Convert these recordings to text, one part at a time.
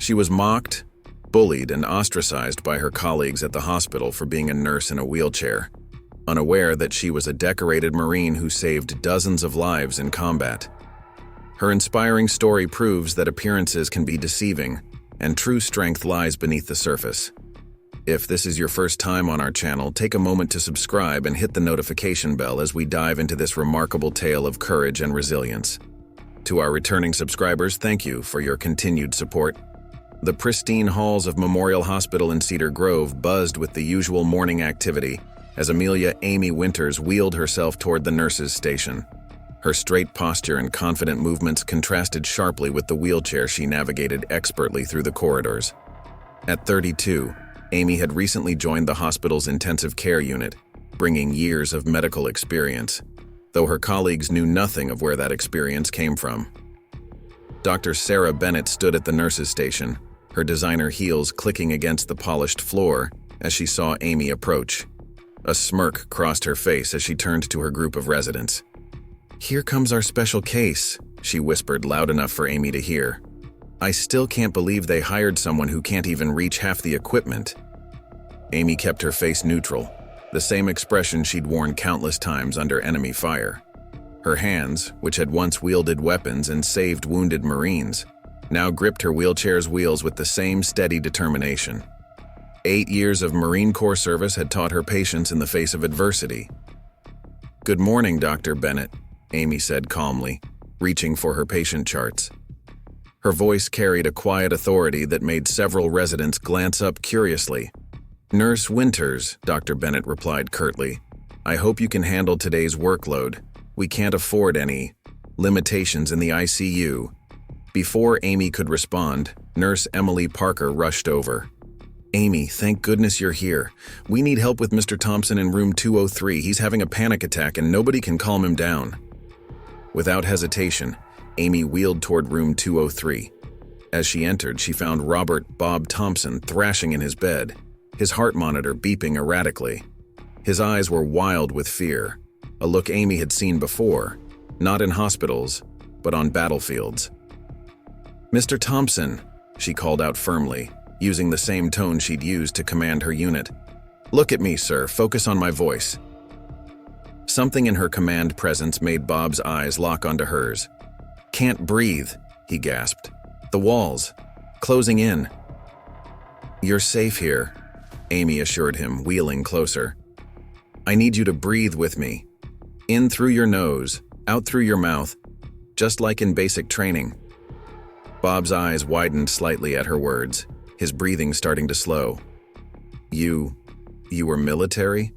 She was mocked, bullied, and ostracized by her colleagues at the hospital for being a nurse in a wheelchair, unaware that she was a decorated Marine who saved dozens of lives in combat. Her inspiring story proves that appearances can be deceiving, and true strength lies beneath the surface. If this is your first time on our channel, take a moment to subscribe and hit the notification bell as we dive into this remarkable tale of courage and resilience. To our returning subscribers, thank you for your continued support. The pristine halls of Memorial Hospital in Cedar Grove buzzed with the usual morning activity as Amelia Amy Winters wheeled herself toward the nurses' station. Her straight posture and confident movements contrasted sharply with the wheelchair she navigated expertly through the corridors. At 32, Amy had recently joined the hospital's intensive care unit, bringing years of medical experience, though her colleagues knew nothing of where that experience came from. Dr. Sarah Bennett stood at the nurses' station, her designer heels clicking against the polished floor as she saw Amy approach. A smirk crossed her face as she turned to her group of residents. "Here comes our special case," she whispered loud enough for Amy to hear. "I still can't believe they hired someone who can't even reach half the equipment." Amy kept her face neutral, the same expression she'd worn countless times under enemy fire. Her hands, which had once wielded weapons and saved wounded Marines, now gripped her wheelchair's wheels with the same steady determination. 8 years of Marine Corps service had taught her patience in the face of adversity. "Good morning, Dr. Bennett," Amy said calmly, reaching for her patient charts. Her voice carried a quiet authority that made several residents glance up curiously. "Nurse Winters," Dr. Bennett replied curtly. "I hope you can handle today's workload. We can't afford any limitations in the ICU." Before Amy could respond, Nurse Emily Parker rushed over. "Amy, thank goodness you're here. We need help with Mr. Thompson in room 203. He's having a panic attack and nobody can calm him down." Without hesitation, Amy wheeled toward room 203. As she entered, she found Robert "Bob" Thompson thrashing in his bed, his heart monitor beeping erratically. His eyes were wild with fear, a look Amy had seen before, not in hospitals, but on battlefields. "Mr. Thompson," she called out firmly, using the same tone she'd used to command her unit. "Look at me, sir. Focus on my voice." Something in her command presence made Bob's eyes lock onto hers. "Can't breathe," he gasped. "The walls. Closing in." "You're safe here," Amy assured him, wheeling closer. "I need you to breathe with me. In through your nose, out through your mouth, just like in basic training." Bob's eyes widened slightly at her words, his breathing starting to slow. You were military?"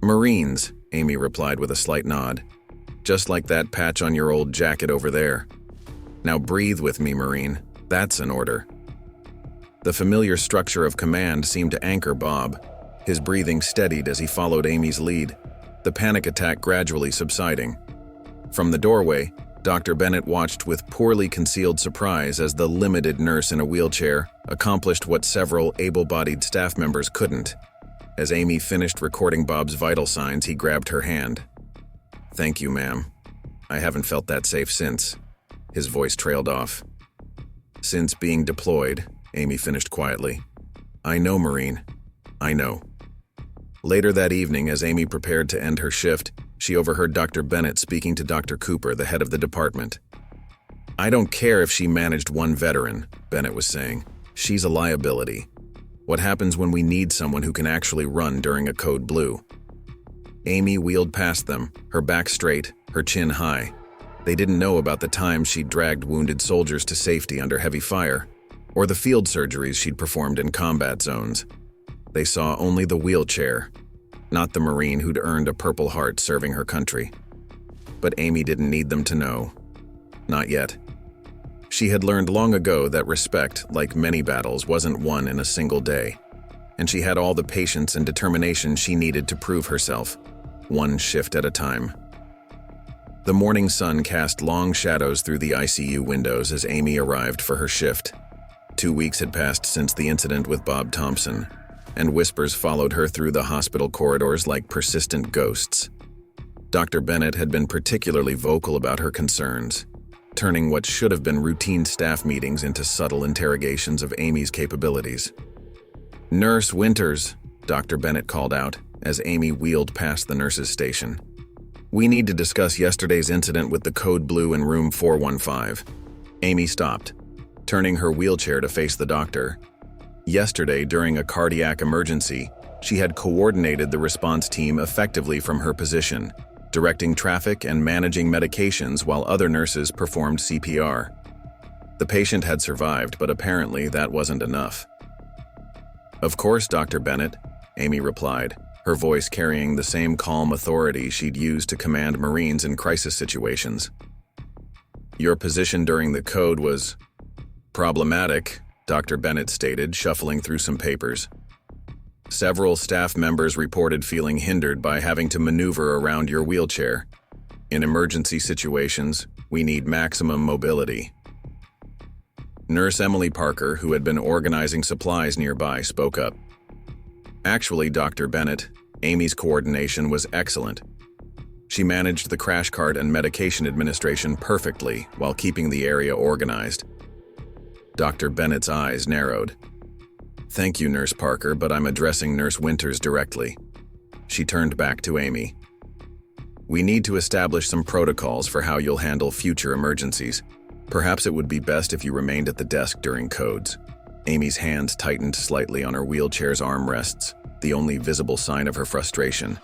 "Marines," Amy replied with a slight nod. "Just like that patch on your old jacket over there. Now breathe with me, Marine. That's an order." The familiar structure of command seemed to anchor Bob. His breathing steadied as he followed Amy's lead, the panic attack gradually subsiding. From the doorway, Dr. Bennett watched with poorly concealed surprise as the limited nurse in a wheelchair accomplished what several able-bodied staff members couldn't. As Amy finished recording Bob's vital signs, he grabbed her hand. "Thank you, ma'am. I haven't felt that safe since." His voice trailed off. "Since being deployed," Amy finished quietly. "I know, Marine. I know." Later that evening, as Amy prepared to end her shift, she overheard Dr. Bennett speaking to Dr. Cooper, the head of the department. "I don't care if she managed one veteran," Bennett was saying. "She's a liability. What happens when we need someone who can actually run during a code blue?" Amy wheeled past them, her back straight, her chin high. They didn't know about the times she'd dragged wounded soldiers to safety under heavy fire, or the field surgeries she'd performed in combat zones. They saw only the wheelchair, not the Marine who'd earned a Purple Heart serving her country. But Amy didn't need them to know. Not yet. She had learned long ago that respect, like many battles, wasn't won in a single day, and she had all the patience and determination she needed to prove herself, one shift at a time. The morning sun cast long shadows through the ICU windows as Amy arrived for her shift. 2 weeks had passed since the incident with Bob Thompson, and whispers followed her through the hospital corridors like persistent ghosts. Dr. Bennett had been particularly vocal about her concerns. turning what should have been routine staff meetings into subtle interrogations of Amy's capabilities. "Nurse Winters," Dr. Bennett called out as Amy wheeled past the nurse's station. "We need to discuss yesterday's incident with the code blue in room 415. Amy stopped, turning her wheelchair to face the doctor. Yesterday, during a cardiac emergency, she had coordinated the response team effectively from her position, directing traffic and managing medications while other nurses performed CPR. The patient had survived, but apparently that wasn't enough. "Of course, Dr. Bennett," Amy replied, her voice carrying the same calm authority she'd used to command Marines in crisis situations. "Your position during the code was problematic," Dr. Bennett stated, shuffling through some papers. "Several staff members reported feeling hindered by having to maneuver around your wheelchair. In emergency situations, we need maximum mobility." Nurse Emily Parker, who had been organizing supplies nearby, spoke up. "Actually, Dr. Bennett, Amy's coordination was excellent. She managed the crash cart and medication administration perfectly while keeping the area organized." Dr. Bennett's eyes narrowed. "Thank you, Nurse Parker, but I'm addressing Nurse Winters directly." She turned back to Amy. "We need to establish some protocols for how you'll handle future emergencies. Perhaps it would be best if you remained at the desk during codes." Amy's hands tightened slightly on her wheelchair's armrests, the only visible sign of her frustration.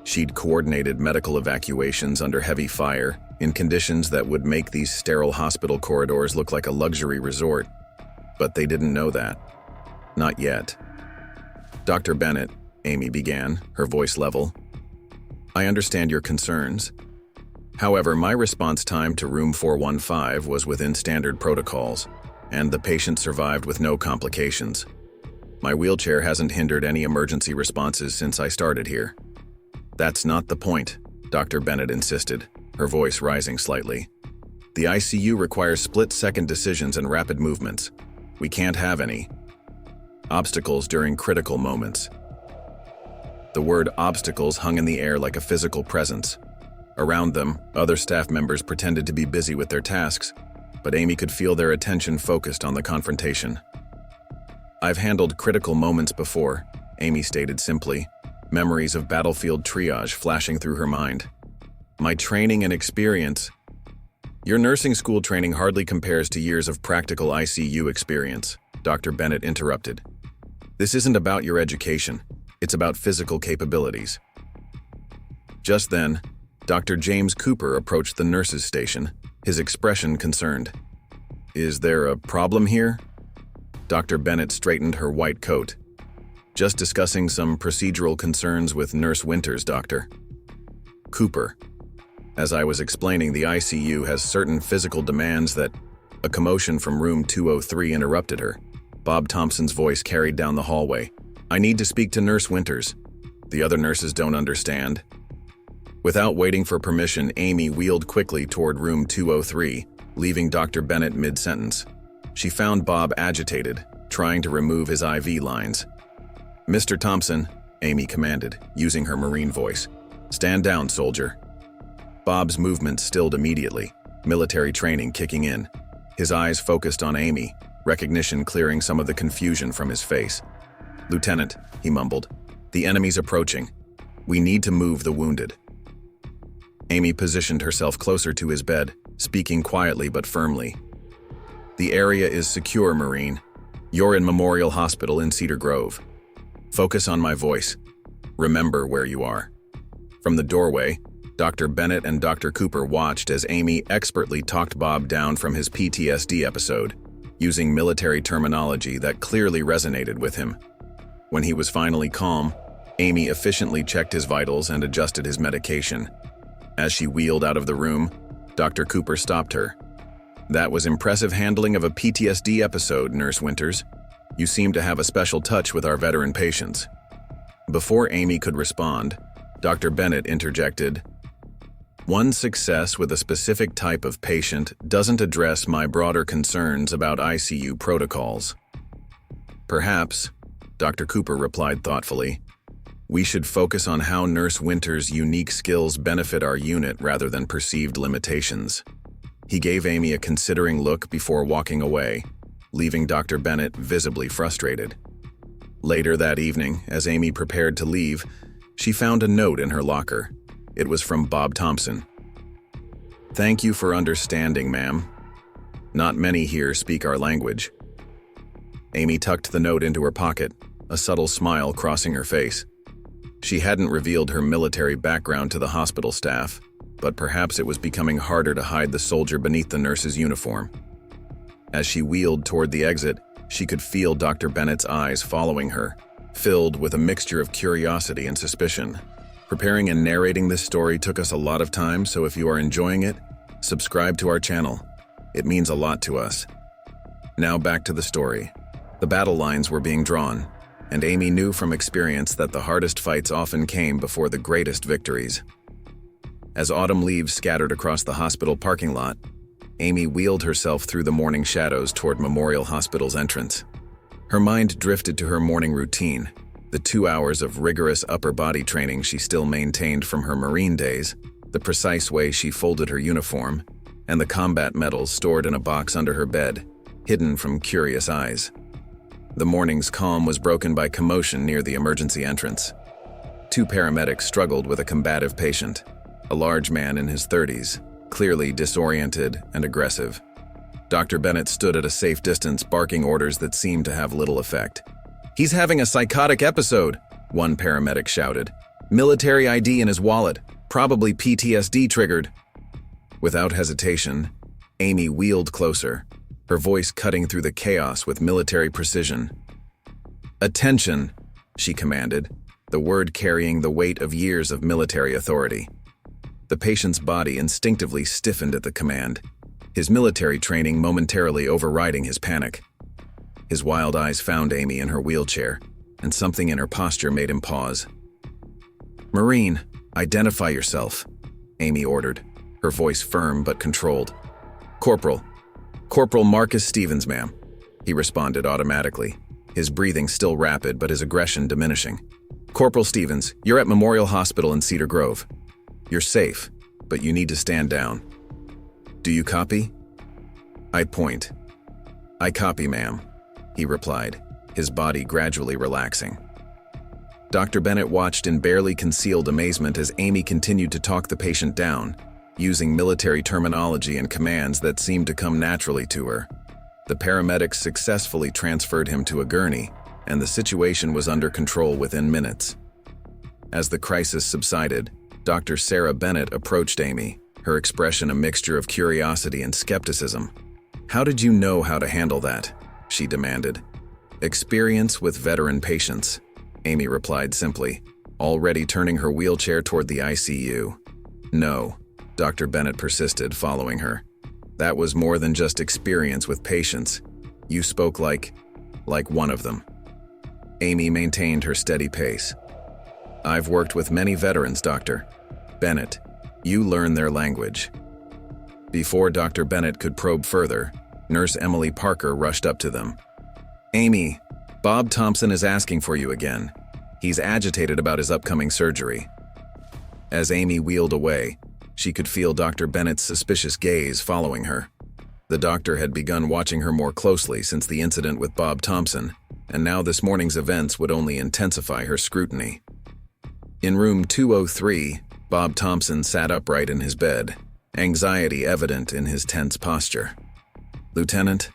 She'd coordinated medical evacuations under heavy fire in conditions that would make these sterile hospital corridors look like a luxury resort. But they didn't know that. Not yet. "Dr. Bennett," Amy began, her voice level, "I understand your concerns. However, my response time to room 415 was within standard protocols, and the patient survived with no complications. My wheelchair hasn't hindered any emergency responses since I started here." "That's not the point," Dr. Bennett insisted, her voice rising slightly. "The ICU requires split-second decisions and rapid movements. We can't have any obstacles during critical moments." The word obstacles hung in the air like a physical presence. Around them, other staff members pretended to be busy with their tasks, but Amy could feel their attention focused on the confrontation. "I've handled critical moments before," Amy stated simply, memories of battlefield triage flashing through her mind. "My training and experience—" "Your nursing school training hardly compares to years of practical ICU experience," Dr. Bennett interrupted. "This isn't about your education, it's about physical capabilities." Just then, Dr. James Cooper approached the nurse's station, his expression concerned. "Is there a problem here?" Dr. Bennett straightened her white coat. "Just discussing some procedural concerns with Nurse Winters, Doctor." "Cooper, as I was explaining, the ICU has certain physical demands that—" A commotion from room 203 interrupted her. Bob Thompson's voice carried down the hallway. "I need to speak to Nurse Winters. The other nurses don't understand." Without waiting for permission, Amy wheeled quickly toward room 203, leaving Dr. Bennett mid-sentence. She found Bob agitated, trying to remove his IV lines. "Mr. Thompson," Amy commanded, using her Marine voice. "Stand down, soldier." Bob's movements stilled immediately, military training kicking in. His eyes focused on Amy, recognition clearing some of the confusion from his face. "Lieutenant," he mumbled, "the enemy's approaching. We need to move the wounded." Amy positioned herself closer to his bed, speaking quietly but firmly. "The area is secure, Marine. You're in Memorial Hospital in Cedar Grove. Focus on my voice. Remember where you are." From the doorway, Dr. Bennett and Dr. Cooper watched as Amy expertly talked Bob down from his PTSD episode, using military terminology that clearly resonated with him. When he was finally calm, Amy efficiently checked his vitals and adjusted his medication. As she wheeled out of the room, Dr. Cooper stopped her. "That was impressive handling of a PTSD episode, Nurse Winters. You seem to have a special touch with our veteran patients." Before Amy could respond, Dr. Bennett interjected, "One success with a specific type of patient doesn't address my broader concerns about ICU protocols." "Perhaps," Dr. Cooper replied thoughtfully, "we should focus on how Nurse Winters' unique skills benefit our unit rather than perceived limitations." He gave Amy a considering look before walking away, leaving Dr. Bennett visibly frustrated. Later that evening, as Amy prepared to leave, she found a note in her locker. It was from Bob Thompson. "Thank you for understanding, ma'am. Not many here speak our language." Amy tucked the note into her pocket, a subtle smile crossing her face. She hadn't revealed her military background to the hospital staff, but perhaps it was becoming harder to hide the soldier beneath the nurse's uniform. As she wheeled toward the exit, she could feel Dr. Bennett's eyes following her, filled with a mixture of curiosity and suspicion. Preparing and narrating this story took us a lot of time, so if you are enjoying it, subscribe to our channel. It means a lot to us. Now back to the story. The battle lines were being drawn, and Amy knew from experience that the hardest fights often came before the greatest victories. As autumn leaves scattered across the hospital parking lot, Amy wheeled herself through the morning shadows toward Memorial Hospital's entrance. Her mind drifted to her morning routine, the 2 hours of rigorous upper body training she still maintained from her Marine days, the precise way she folded her uniform, and the combat medals stored in a box under her bed, hidden from curious eyes. The morning's calm was broken by commotion near the emergency entrance. 2 paramedics struggled with a combative patient, a large man in his 30s, clearly disoriented and aggressive. Dr. Bennett stood at a safe distance, barking orders that seemed to have little effect. "He's having a psychotic episode," one paramedic shouted. "Military ID in his wallet, probably PTSD triggered." Without hesitation, Amy wheeled closer, her voice cutting through the chaos with military precision. "Attention," she commanded, the word carrying the weight of years of military authority. The patient's body instinctively stiffened at the command, his military training momentarily overriding his panic. His wild eyes found Amy in her wheelchair, and something in her posture made him pause. "Marine, identify yourself," Amy ordered, her voice firm but controlled. Corporal Marcus Stevens, ma'am," he responded automatically, his breathing still rapid but his aggression diminishing. "Corporal Stevens, you're at Memorial Hospital in Cedar Grove. You're safe, but you need to stand down. Do you copy?" "I point." "I copy, ma'am," he replied, his body gradually relaxing. Dr. Bennett watched in barely concealed amazement as Amy continued to talk the patient down, using military terminology and commands that seemed to come naturally to her. The paramedics successfully transferred him to a gurney, and the situation was under control within minutes. As the crisis subsided, Dr. Sarah Bennett approached Amy, her expression a mixture of curiosity and skepticism. "How did you know how to handle that?" she demanded. "Experience with veteran patients," Amy replied simply, already turning her wheelchair toward the ICU. "No," Dr. Bennett persisted, following her. "That was more than just experience with patients. You spoke like one of them." Amy maintained her steady pace. "I've worked with many veterans, Dr. Bennett. You learn their language." Before Dr. Bennett could probe further, Nurse Emily Parker rushed up to them. "Amy, Bob Thompson is asking for you again. He's agitated about his upcoming surgery." As Amy wheeled away, she could feel Dr. Bennett's suspicious gaze following her. The doctor had begun watching her more closely since the incident with Bob Thompson, and now this morning's events would only intensify her scrutiny. In room 203, Bob Thompson sat upright in his bed, anxiety evident in his tense posture. "Lieutenant,"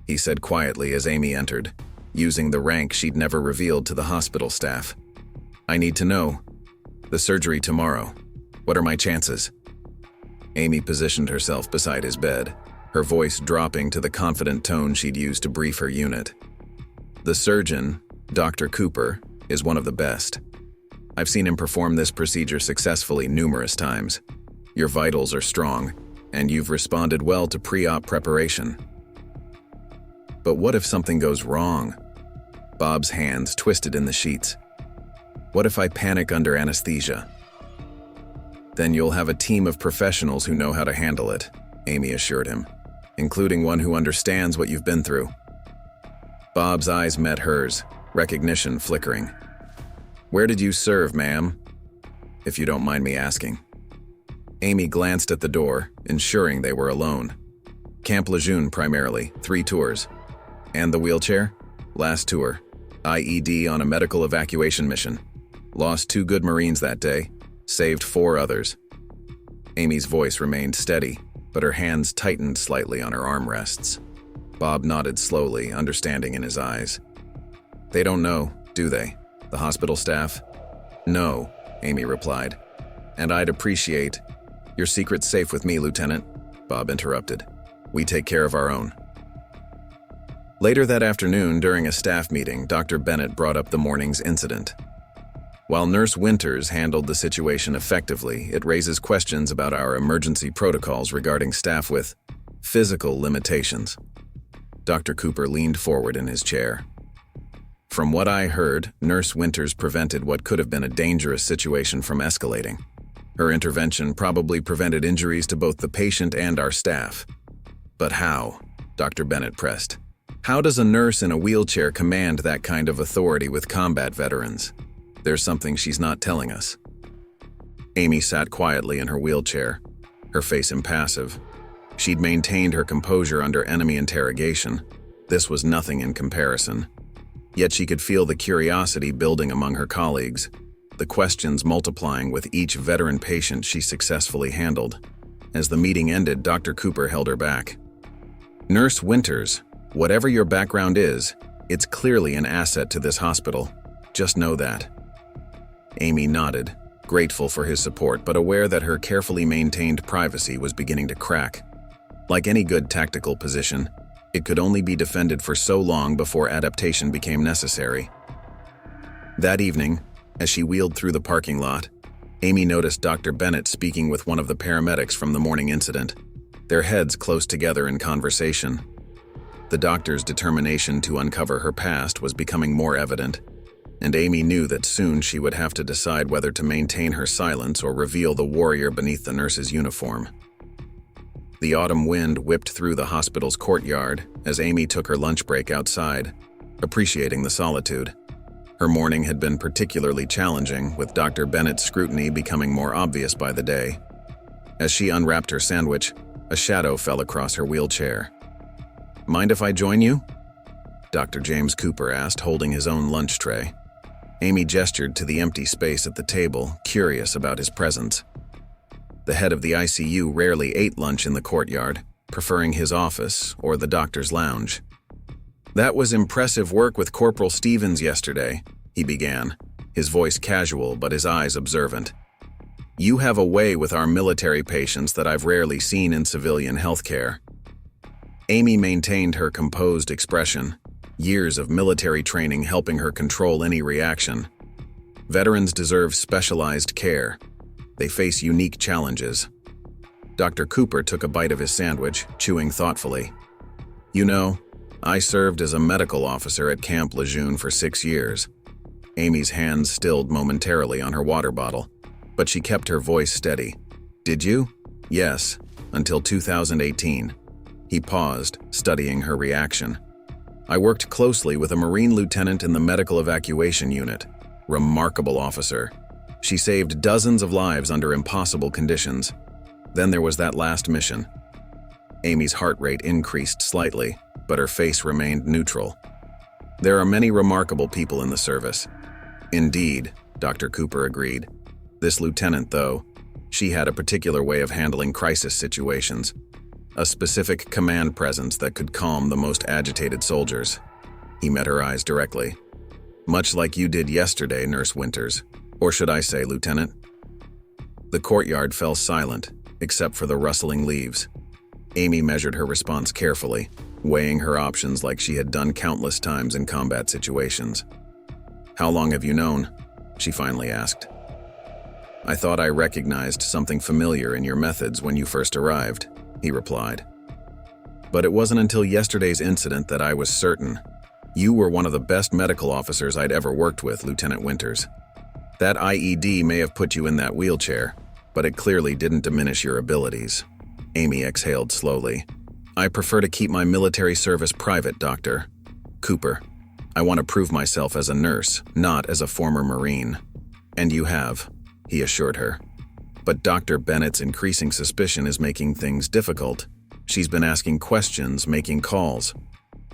he said quietly as Amy entered, using the rank she'd never revealed to the hospital staff. "I need to know. The surgery tomorrow. What are my chances?" Amy positioned herself beside his bed, her voice dropping to the confident tone she'd used to brief her unit. "The surgeon, Dr. Cooper, is one of the best. I've seen him perform this procedure successfully numerous times. Your vitals are strong, and you've responded well to pre-op preparation. But what if something goes wrong?" Bob's hands twisted in the sheets. "What if I panic under anesthesia?" "Then you'll have a team of professionals who know how to handle it," Amy assured him, "including one who understands what you've been through." Bob's eyes met hers, recognition flickering. "Where did you serve, ma'am? If you don't mind me asking." Amy glanced at the door, ensuring they were alone. Camp Lejeune primarily, 3 tours. And the wheelchair? Last tour. IED on a medical evacuation mission. Lost 2 good Marines that day, saved 4 others. Amy's voice remained steady, but her hands tightened slightly on her armrests. Bob nodded slowly, understanding in his eyes. They don't know, do they? The hospital staff? No, Amy replied. And I'd appreciate... Your secret's safe with me, Lieutenant, Bob interrupted. We take care of our own. Later that afternoon, during a staff meeting, Dr. Bennett brought up the morning's incident. While Nurse Winters handled the situation effectively, it raises questions about our emergency protocols regarding staff with physical limitations. Dr. Cooper leaned forward in his chair. From what I heard, Nurse Winters prevented what could have been a dangerous situation from escalating. Her intervention probably prevented injuries to both the patient and our staff. But how? Dr. Bennett pressed. How does a nurse in a wheelchair command that kind of authority with combat veterans? There's something she's not telling us. Amy sat quietly in her wheelchair, her face impassive. She'd maintained her composure under enemy interrogation. This was nothing in comparison. Yet she could feel the curiosity building among her colleagues, the questions multiplying with each veteran patient she successfully handled. As the meeting ended, Dr. Cooper held her back. Nurse Winters, whatever your background is, it's clearly an asset to this hospital. Just know that. Amy nodded, grateful for his support but aware that her carefully maintained privacy was beginning to crack. Like any good tactical position, it could only be defended for so long before adaptation became necessary. That evening, as she wheeled through the parking lot, Amy noticed Dr. Bennett speaking with one of the paramedics from the morning incident, their heads close together in conversation. The doctor's determination to uncover her past was becoming more evident, and Amy knew that soon she would have to decide whether to maintain her silence or reveal the warrior beneath the nurse's uniform. The autumn wind whipped through the hospital's courtyard as Amy took her lunch break outside, appreciating the solitude. Her morning had been particularly challenging, with Dr. Bennett's scrutiny becoming more obvious by the day. As she unwrapped her sandwich, a shadow fell across her wheelchair. "Mind if I join you?" Dr. James Cooper asked, holding his own lunch tray. Amy gestured to the empty space at the table, curious about his presence. The head of the ICU rarely ate lunch in the courtyard, preferring his office or the doctor's lounge. "That was impressive work with Corporal Stevens yesterday," he began, his voice casual but his eyes observant. "You have a way with our military patients that I've rarely seen in civilian healthcare." Amy maintained her composed expression, years of military training helping her control any reaction. Veterans deserve specialized care. They face unique challenges. Dr. Cooper took a bite of his sandwich, chewing thoughtfully. "You know, I served as a medical officer at Camp Lejeune for 6 years." Amy's hands stilled momentarily on her water bottle, but she kept her voice steady. "Did you?" "Yes, until 2018. He paused, studying her reaction. "I worked closely with a Marine lieutenant in the medical evacuation unit. Remarkable officer. She saved dozens of lives under impossible conditions. Then there was that last mission." Amy's heart rate increased slightly, but her face remained neutral. "There are many remarkable people in the service." "Indeed," Dr. Cooper agreed. "This lieutenant, though, she had a particular way of handling crisis situations. A specific command presence that could calm the most agitated soldiers." He met her eyes directly. "Much like you did yesterday, Nurse Winters. Or should I say, Lieutenant?" The courtyard fell silent, except for the rustling leaves. Amy measured her response carefully, weighing her options like she had done countless times in combat situations. "How long have you known?" she finally asked. "I thought I recognized something familiar in your methods when you first arrived," he replied. "But it wasn't until yesterday's incident that I was certain. You were one of the best medical officers I'd ever worked with, Lieutenant Winters. That IED may have put you in that wheelchair, but it clearly didn't diminish your abilities." Amy exhaled slowly. "I prefer to keep my military service private, Dr. Cooper. I want to prove myself as a nurse, not as a former Marine." "And you have," he assured her. "But Dr. Bennett's increasing suspicion is making things difficult." She's been asking questions, making calls.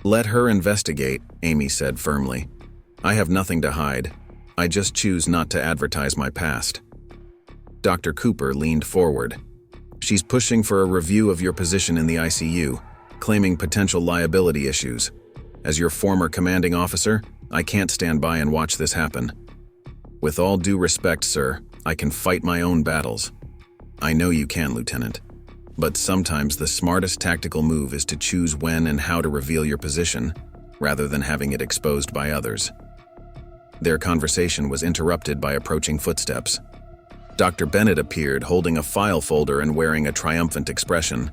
Let her investigate, Amy said firmly. I have nothing to hide. I just choose not to advertise my past. Dr. Cooper leaned forward. She's pushing for a review of your position in the ICU, claiming potential liability issues. As your former commanding officer, I can't stand by and watch this happen. With all due respect, sir, I can fight my own battles. I know you can, Lieutenant. But sometimes the smartest tactical move is to choose when and how to reveal your position, rather than having it exposed by others. Their conversation was interrupted by approaching footsteps. Dr. Bennett appeared, holding a file folder and wearing a triumphant expression.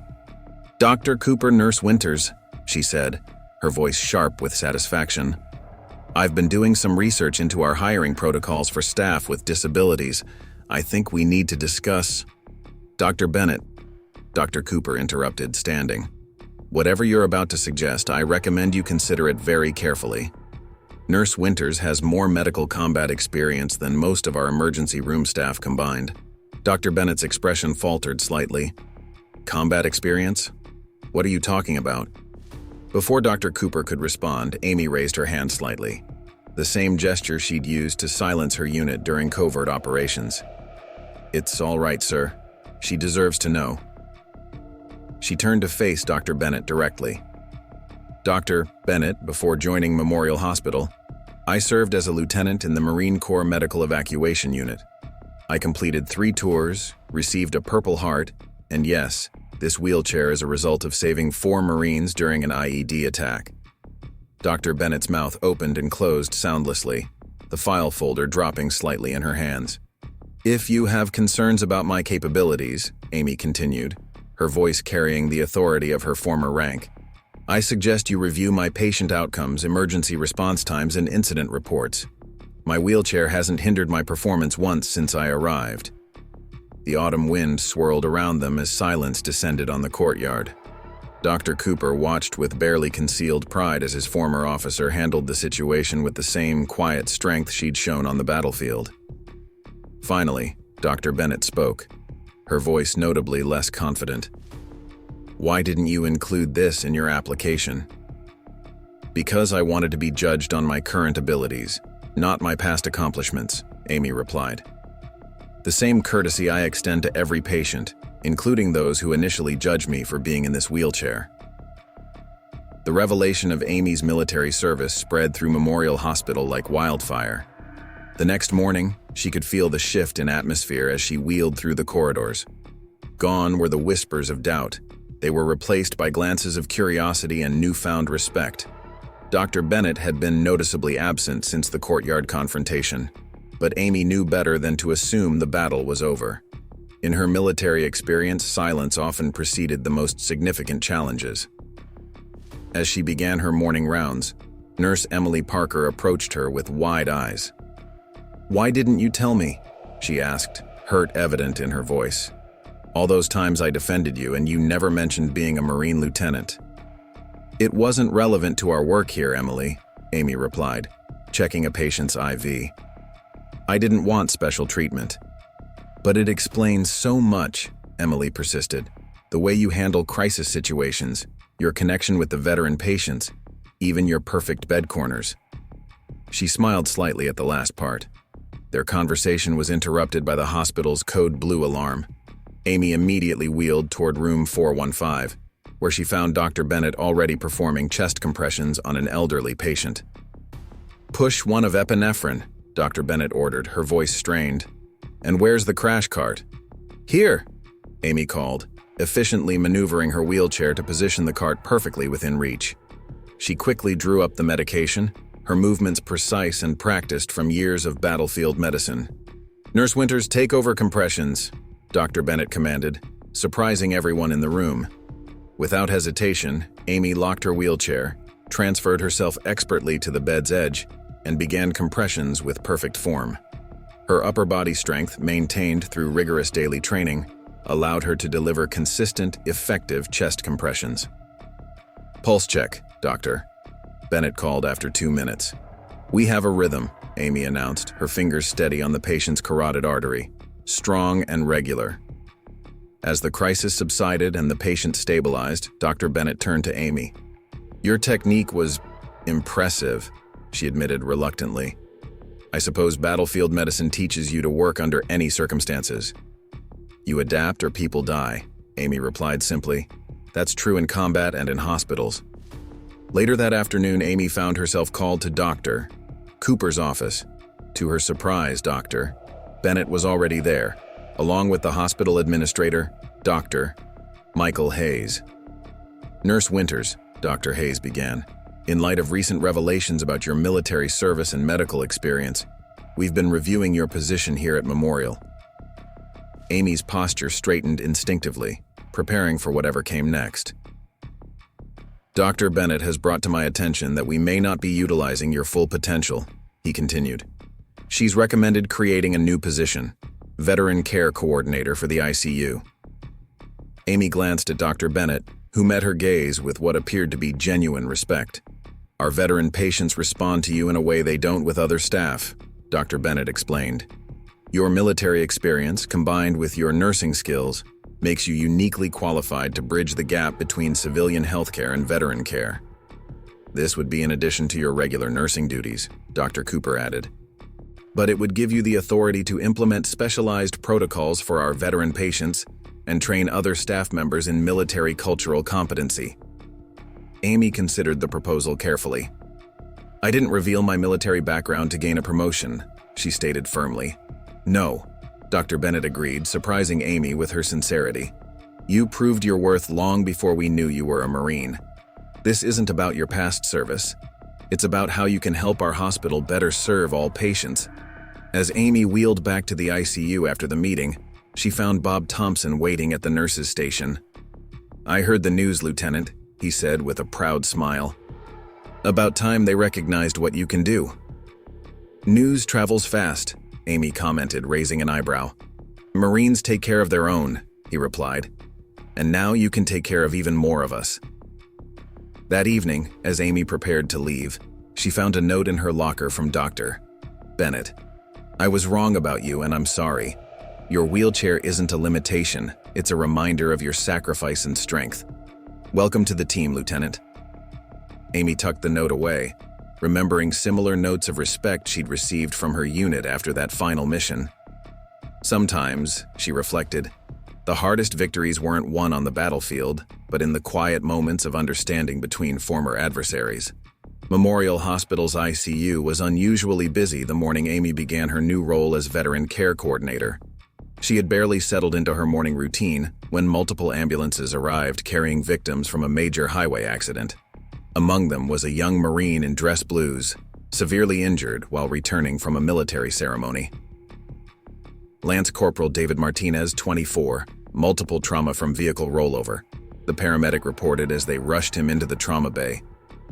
Dr. Cooper, Nurse Winters, she said, her voice sharp with satisfaction. I've been doing some research into our hiring protocols for staff with disabilities. I think we need to discuss… Dr. Bennett, Dr. Cooper interrupted, standing. Whatever you're about to suggest, I recommend you consider it very carefully. Nurse Winters has more medical combat experience than most of our emergency room staff combined. Dr. Bennett's expression faltered slightly. Combat experience? What are you talking about? Before Dr. Cooper could respond, Amy raised her hand slightly. The same gesture she'd used to silence her unit during covert operations. It's all right, sir. She deserves to know. She turned to face Dr. Bennett directly. Dr. Bennett, before joining Memorial Hospital, I served as a lieutenant in the Marine Corps Medical Evacuation Unit. I completed 3 tours, received a Purple Heart, and yes, this wheelchair is a result of saving 4 Marines during an IED attack. Dr. Bennett's mouth opened and closed soundlessly, the file folder dropping slightly in her hands. If you have concerns about my capabilities, Amy continued, her voice carrying the authority of her former rank, I suggest you review my patient outcomes, emergency response times, and incident reports. My wheelchair hasn't hindered my performance once since I arrived. The autumn wind swirled around them as silence descended on the courtyard. Dr. Cooper watched with barely concealed pride as his former officer handled the situation with the same quiet strength she'd shown on the battlefield. Finally, Dr. Bennett spoke, her voice notably less confident. Why didn't you include this in your application? Because I wanted to be judged on my current abilities, not my past accomplishments, Amy replied. The same courtesy I extend to every patient, including those who initially judge me for being in this wheelchair. The revelation of Amy's military service spread through Memorial Hospital like wildfire. The next morning, she could feel the shift in atmosphere as she wheeled through the corridors. Gone were the whispers of doubt. They were replaced by glances of curiosity and newfound respect. Dr. Bennett had been noticeably absent since the courtyard confrontation, but Amy knew better than to assume the battle was over. In her military experience, silence often preceded the most significant challenges. As she began her morning rounds, Nurse Emily Parker approached her with wide eyes. "Why didn't you tell me?" she asked, hurt evident in her voice. "All those times I defended you and you never mentioned being a Marine lieutenant." "It wasn't relevant to our work here, Emily," Amy replied, checking a patient's IV. "I didn't want special treatment." "But it explains so much," Emily persisted. "The way you handle crisis situations, your connection with the veteran patients, even your perfect bed corners." She smiled slightly at the last part. Their conversation was interrupted by the hospital's code blue alarm. Amy immediately wheeled toward room 415, where she found Dr. Bennett already performing chest compressions on an elderly patient. "Push one of epinephrine," Dr. Bennett ordered, her voice strained. "And where's the crash cart?" "Here," Amy called, efficiently maneuvering her wheelchair to position the cart perfectly within reach. She quickly drew up the medication, her movements precise and practiced from years of battlefield medicine. "Nurse Winters, take over compressions," Dr. Bennett commanded, surprising everyone in the room. Without hesitation, Amy locked her wheelchair, transferred herself expertly to the bed's edge, and began compressions with perfect form. Her upper body strength, maintained through rigorous daily training, allowed her to deliver consistent, effective chest compressions. "Pulse check, doctor," Bennett called after 2 minutes. "We have a rhythm," Amy announced, her fingers steady on the patient's carotid artery. "Strong and regular." As the crisis subsided and the patient stabilized, Dr. Bennett turned to Amy. "Your technique was impressive," she admitted reluctantly. "I suppose battlefield medicine teaches you to work under any circumstances." "You adapt or people die," Amy replied simply. "That's true in combat and in hospitals." Later that afternoon, Amy found herself called to Dr. Cooper's office. To her surprise, Dr. Bennett was already there, along with the hospital administrator, Dr. Michael Hayes. "Nurse Winters," Dr. Hayes began, "in light of recent revelations about your military service and medical experience, we've been reviewing your position here at Memorial." Amy's posture straightened instinctively, preparing for whatever came next. "Dr. Bennett has brought to my attention that we may not be utilizing your full potential," he continued. "She's recommended creating a new position, Veteran Care Coordinator for the ICU." Amy glanced at Dr. Bennett, who met her gaze with what appeared to be genuine respect. "Our veteran patients respond to you in a way they don't with other staff," Dr. Bennett explained. "Your military experience, combined with your nursing skills, makes you uniquely qualified to bridge the gap between civilian healthcare and veteran care. This would be in addition to your regular nursing duties," Dr. Cooper added. "But it would give you the authority to implement specialized protocols for our veteran patients and train other staff members in military cultural competency." Amy considered the proposal carefully. "I didn't reveal my military background to gain a promotion," she stated firmly. "No," Dr. Bennett agreed, surprising Amy with her sincerity. "You proved your worth long before we knew you were a Marine. This isn't about your past service. It's about how you can help our hospital better serve all patients." As Amy wheeled back to the ICU after the meeting, she found Bob Thompson waiting at the nurse's station. "I heard the news, Lieutenant," he said with a proud smile. "About time they recognized what you can do." "News travels fast," Amy commented, raising an eyebrow. "Marines take care of their own," he replied. "And now you can take care of even more of us." That evening, as Amy prepared to leave, she found a note in her locker from Dr. Bennett. "I was wrong about you, and I'm sorry. Your wheelchair isn't a limitation, it's a reminder of your sacrifice and strength. Welcome to the team, Lieutenant." Amy tucked the note away, remembering similar notes of respect she'd received from her unit after that final mission. Sometimes, she reflected, the hardest victories weren't won on the battlefield, but in the quiet moments of understanding between former adversaries. Memorial Hospital's ICU was unusually busy the morning Amy began her new role as Veteran Care Coordinator. She had barely settled into her morning routine when multiple ambulances arrived carrying victims from a major highway accident. Among them was a young Marine in dress blues, severely injured while returning from a military ceremony. Lance Corporal David Martinez, 24, multiple trauma from vehicle rollover, the paramedic reported as they rushed him into the trauma bay.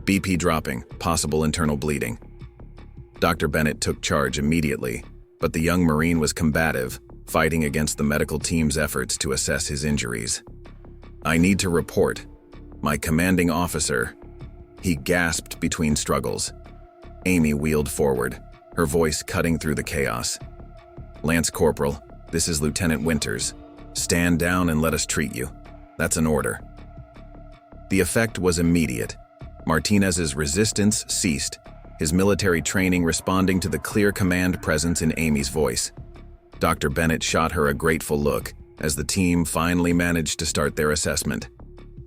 BP dropping, possible internal bleeding. Dr. Bennett took charge immediately, but the young Marine was combative, fighting against the medical team's efforts to assess his injuries. "I need to report. My commanding officer," he gasped between struggles. Amy wheeled forward, her voice cutting through the chaos. "Lance Corporal, this is Lieutenant Winters. Stand down and let us treat you. That's an order." The effect was immediate. Martinez's resistance ceased, his military training responding to the clear command presence in Amy's voice. Dr. Bennett shot her a grateful look as the team finally managed to start their assessment.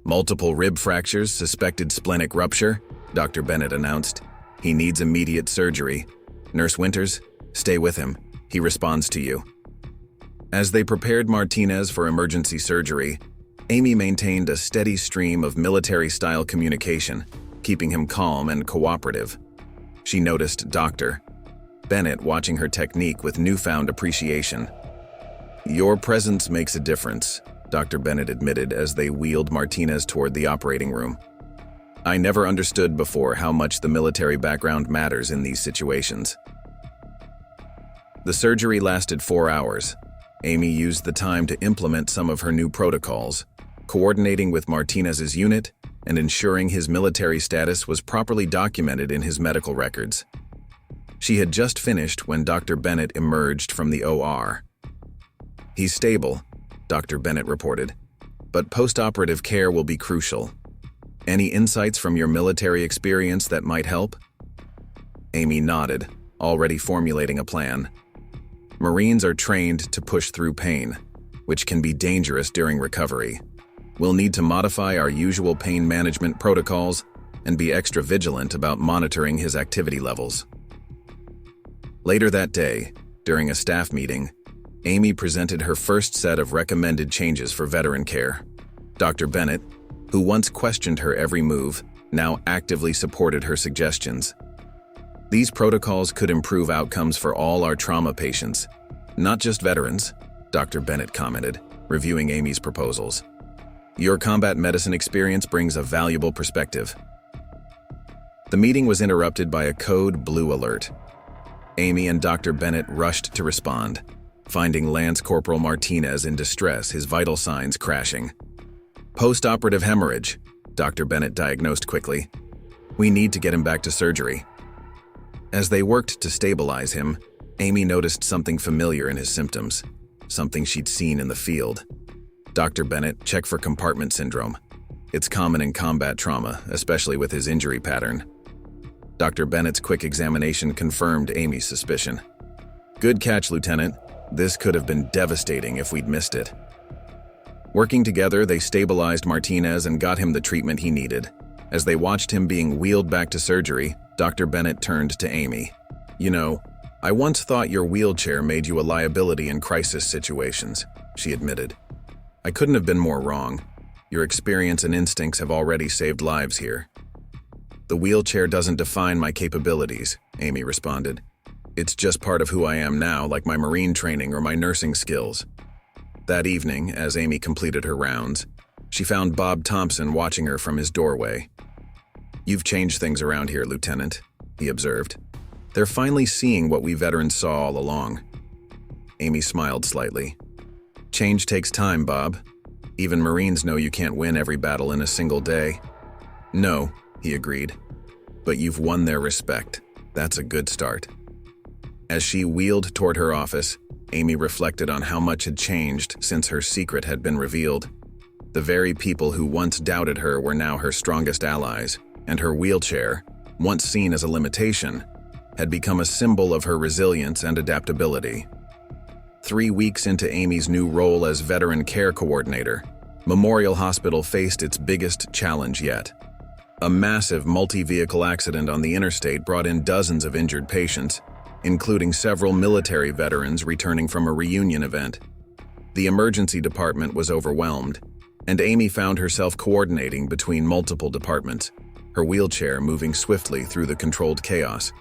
"Multiple rib fractures, suspected splenic rupture," Dr. Bennett announced. "He needs immediate surgery. Nurse Winters, stay with him. He responds to you." As they prepared Martinez for emergency surgery, Amy maintained a steady stream of military-style communication, keeping him calm and cooperative. She noticed Dr. Bennett watching her technique with newfound appreciation. "Your presence makes a difference," Dr. Bennett admitted as they wheeled Martinez toward the operating room. "I never understood before how much the military background matters in these situations." The surgery lasted 4 hours. Amy used the time to implement some of her new protocols, coordinating with Martinez's unit and ensuring his military status was properly documented in his medical records. She had just finished when Dr. Bennett emerged from the OR. "He's stable," Dr. Bennett reported. "But post-operative care will be crucial. Any insights from your military experience that might help?" Amy nodded, already formulating a plan. "Marines are trained to push through pain, which can be dangerous during recovery. We'll need to modify our usual pain management protocols and be extra vigilant about monitoring his activity levels." Later that day, during a staff meeting, Amy presented her first set of recommended changes for veteran care. Dr. Bennett, who once questioned her every move, now actively supported her suggestions. "These protocols could improve outcomes for all our trauma patients, not just veterans," Dr. Bennett commented, reviewing Amy's proposals. "Your combat medicine experience brings a valuable perspective." The meeting was interrupted by a code blue alert. Amy and Dr. Bennett rushed to respond, finding Lance Corporal Martinez in distress, his vital signs crashing. "Post-operative hemorrhage," Dr. Bennett diagnosed quickly. "We need to get him back to surgery." As they worked to stabilize him, Amy noticed something familiar in his symptoms, something she'd seen in the field. "Dr. Bennett, check for compartment syndrome. It's common in combat trauma, especially with his injury pattern." Dr. Bennett's quick examination confirmed Amy's suspicion. "Good catch, Lieutenant. This could have been devastating if we'd missed it." Working together, they stabilized Martinez and got him the treatment he needed. As they watched him being wheeled back to surgery, Dr. Bennett turned to Amy. "You know, I once thought your wheelchair made you a liability in crisis situations," she admitted. "I couldn't have been more wrong. Your experience and instincts have already saved lives here." "The wheelchair doesn't define my capabilities," Amy responded. "It's just part of who I am now, like my Marine training or my nursing skills." That evening, as Amy completed her rounds, she found Bob Thompson watching her from his doorway. "You've changed things around here, Lieutenant," he observed. "They're finally seeing what we veterans saw all along." Amy smiled slightly. "Change takes time, Bob. Even Marines know you can't win every battle in a single day." "No," he agreed. "But you've won their respect. That's a good start." As she wheeled toward her office, Amy reflected on how much had changed since her secret had been revealed. The very people who once doubted her were now her strongest allies, and her wheelchair, once seen as a limitation, had become a symbol of her resilience and adaptability. 3 weeks into Amy's new role as Veteran Care Coordinator, Memorial Hospital faced its biggest challenge yet. A massive multi-vehicle accident on the interstate brought in dozens of injured patients, including several military veterans returning from a reunion event. The emergency department was overwhelmed, and Amy found herself coordinating between multiple departments, her wheelchair moving swiftly through the controlled chaos.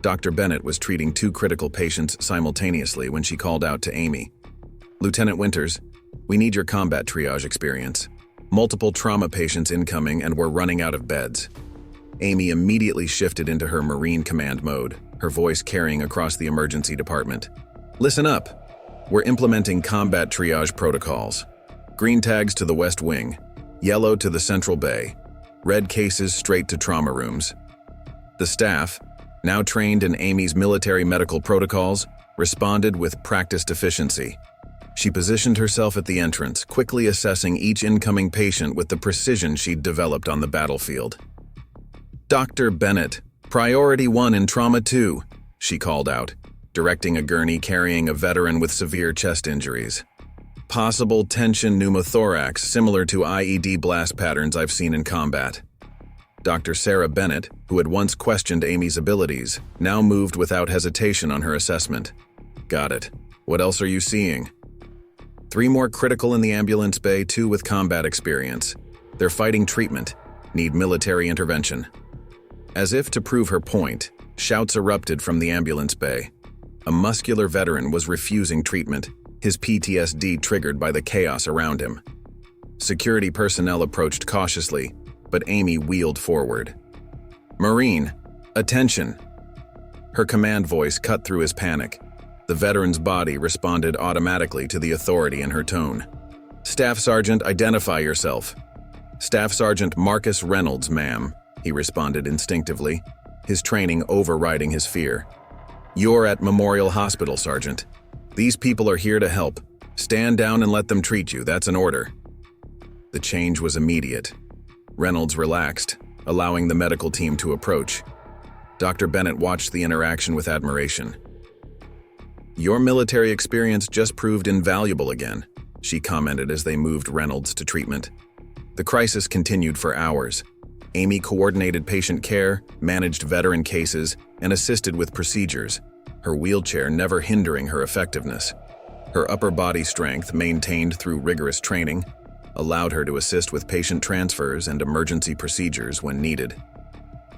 Dr. Bennett was treating 2 critical patients simultaneously when she called out to Amy. "Lieutenant Winters, we need your combat triage experience. Multiple trauma patients incoming and we're running out of beds." Amy immediately shifted into her Marine command mode, her voice carrying across the emergency department. "Listen up. We're implementing combat triage protocols. Green tags to the West Wing, yellow to the Central Bay, red cases straight to trauma rooms." The staff, now trained in Amy's military medical protocols, responded with practiced efficiency. She positioned herself at the entrance, quickly assessing each incoming patient with the precision she'd developed on the battlefield. "Dr. Bennett, priority 1 in trauma 2, she called out, directing a gurney carrying a veteran with severe chest injuries. "Possible tension pneumothorax similar to IED blast patterns I've seen in combat." Dr. Sarah Bennett, who had once questioned Amy's abilities, now moved without hesitation on her assessment. "Got it. What else are you seeing?" 3 more critical in the ambulance bay, 2 with combat experience. They're fighting treatment, need military intervention. As if to prove her point, shouts erupted from the ambulance bay. A muscular veteran was refusing treatment, his PTSD triggered by the chaos around him. Security personnel approached cautiously, but Amy wheeled forward. "Marine, attention!" Her command voice cut through his panic. The veteran's body responded automatically to the authority in her tone. "Staff Sergeant, identify yourself." "Staff Sergeant Marcus Reynolds, ma'am," he responded instinctively, his training overriding his fear. "You're at Memorial Hospital, Sergeant. These people are here to help, Stand down and let them treat you, that's an order. The change was immediate. Reynolds relaxed, allowing the medical team to approach. Dr. Bennett watched the interaction with admiration. Your military experience just proved invaluable again, she commented as they moved Reynolds to treatment. The crisis continued for hours. Amy coordinated patient care, managed veteran cases, and assisted with procedures, her wheelchair never hindering her effectiveness. Her upper body strength, maintained through rigorous training, allowed her to assist with patient transfers and emergency procedures when needed.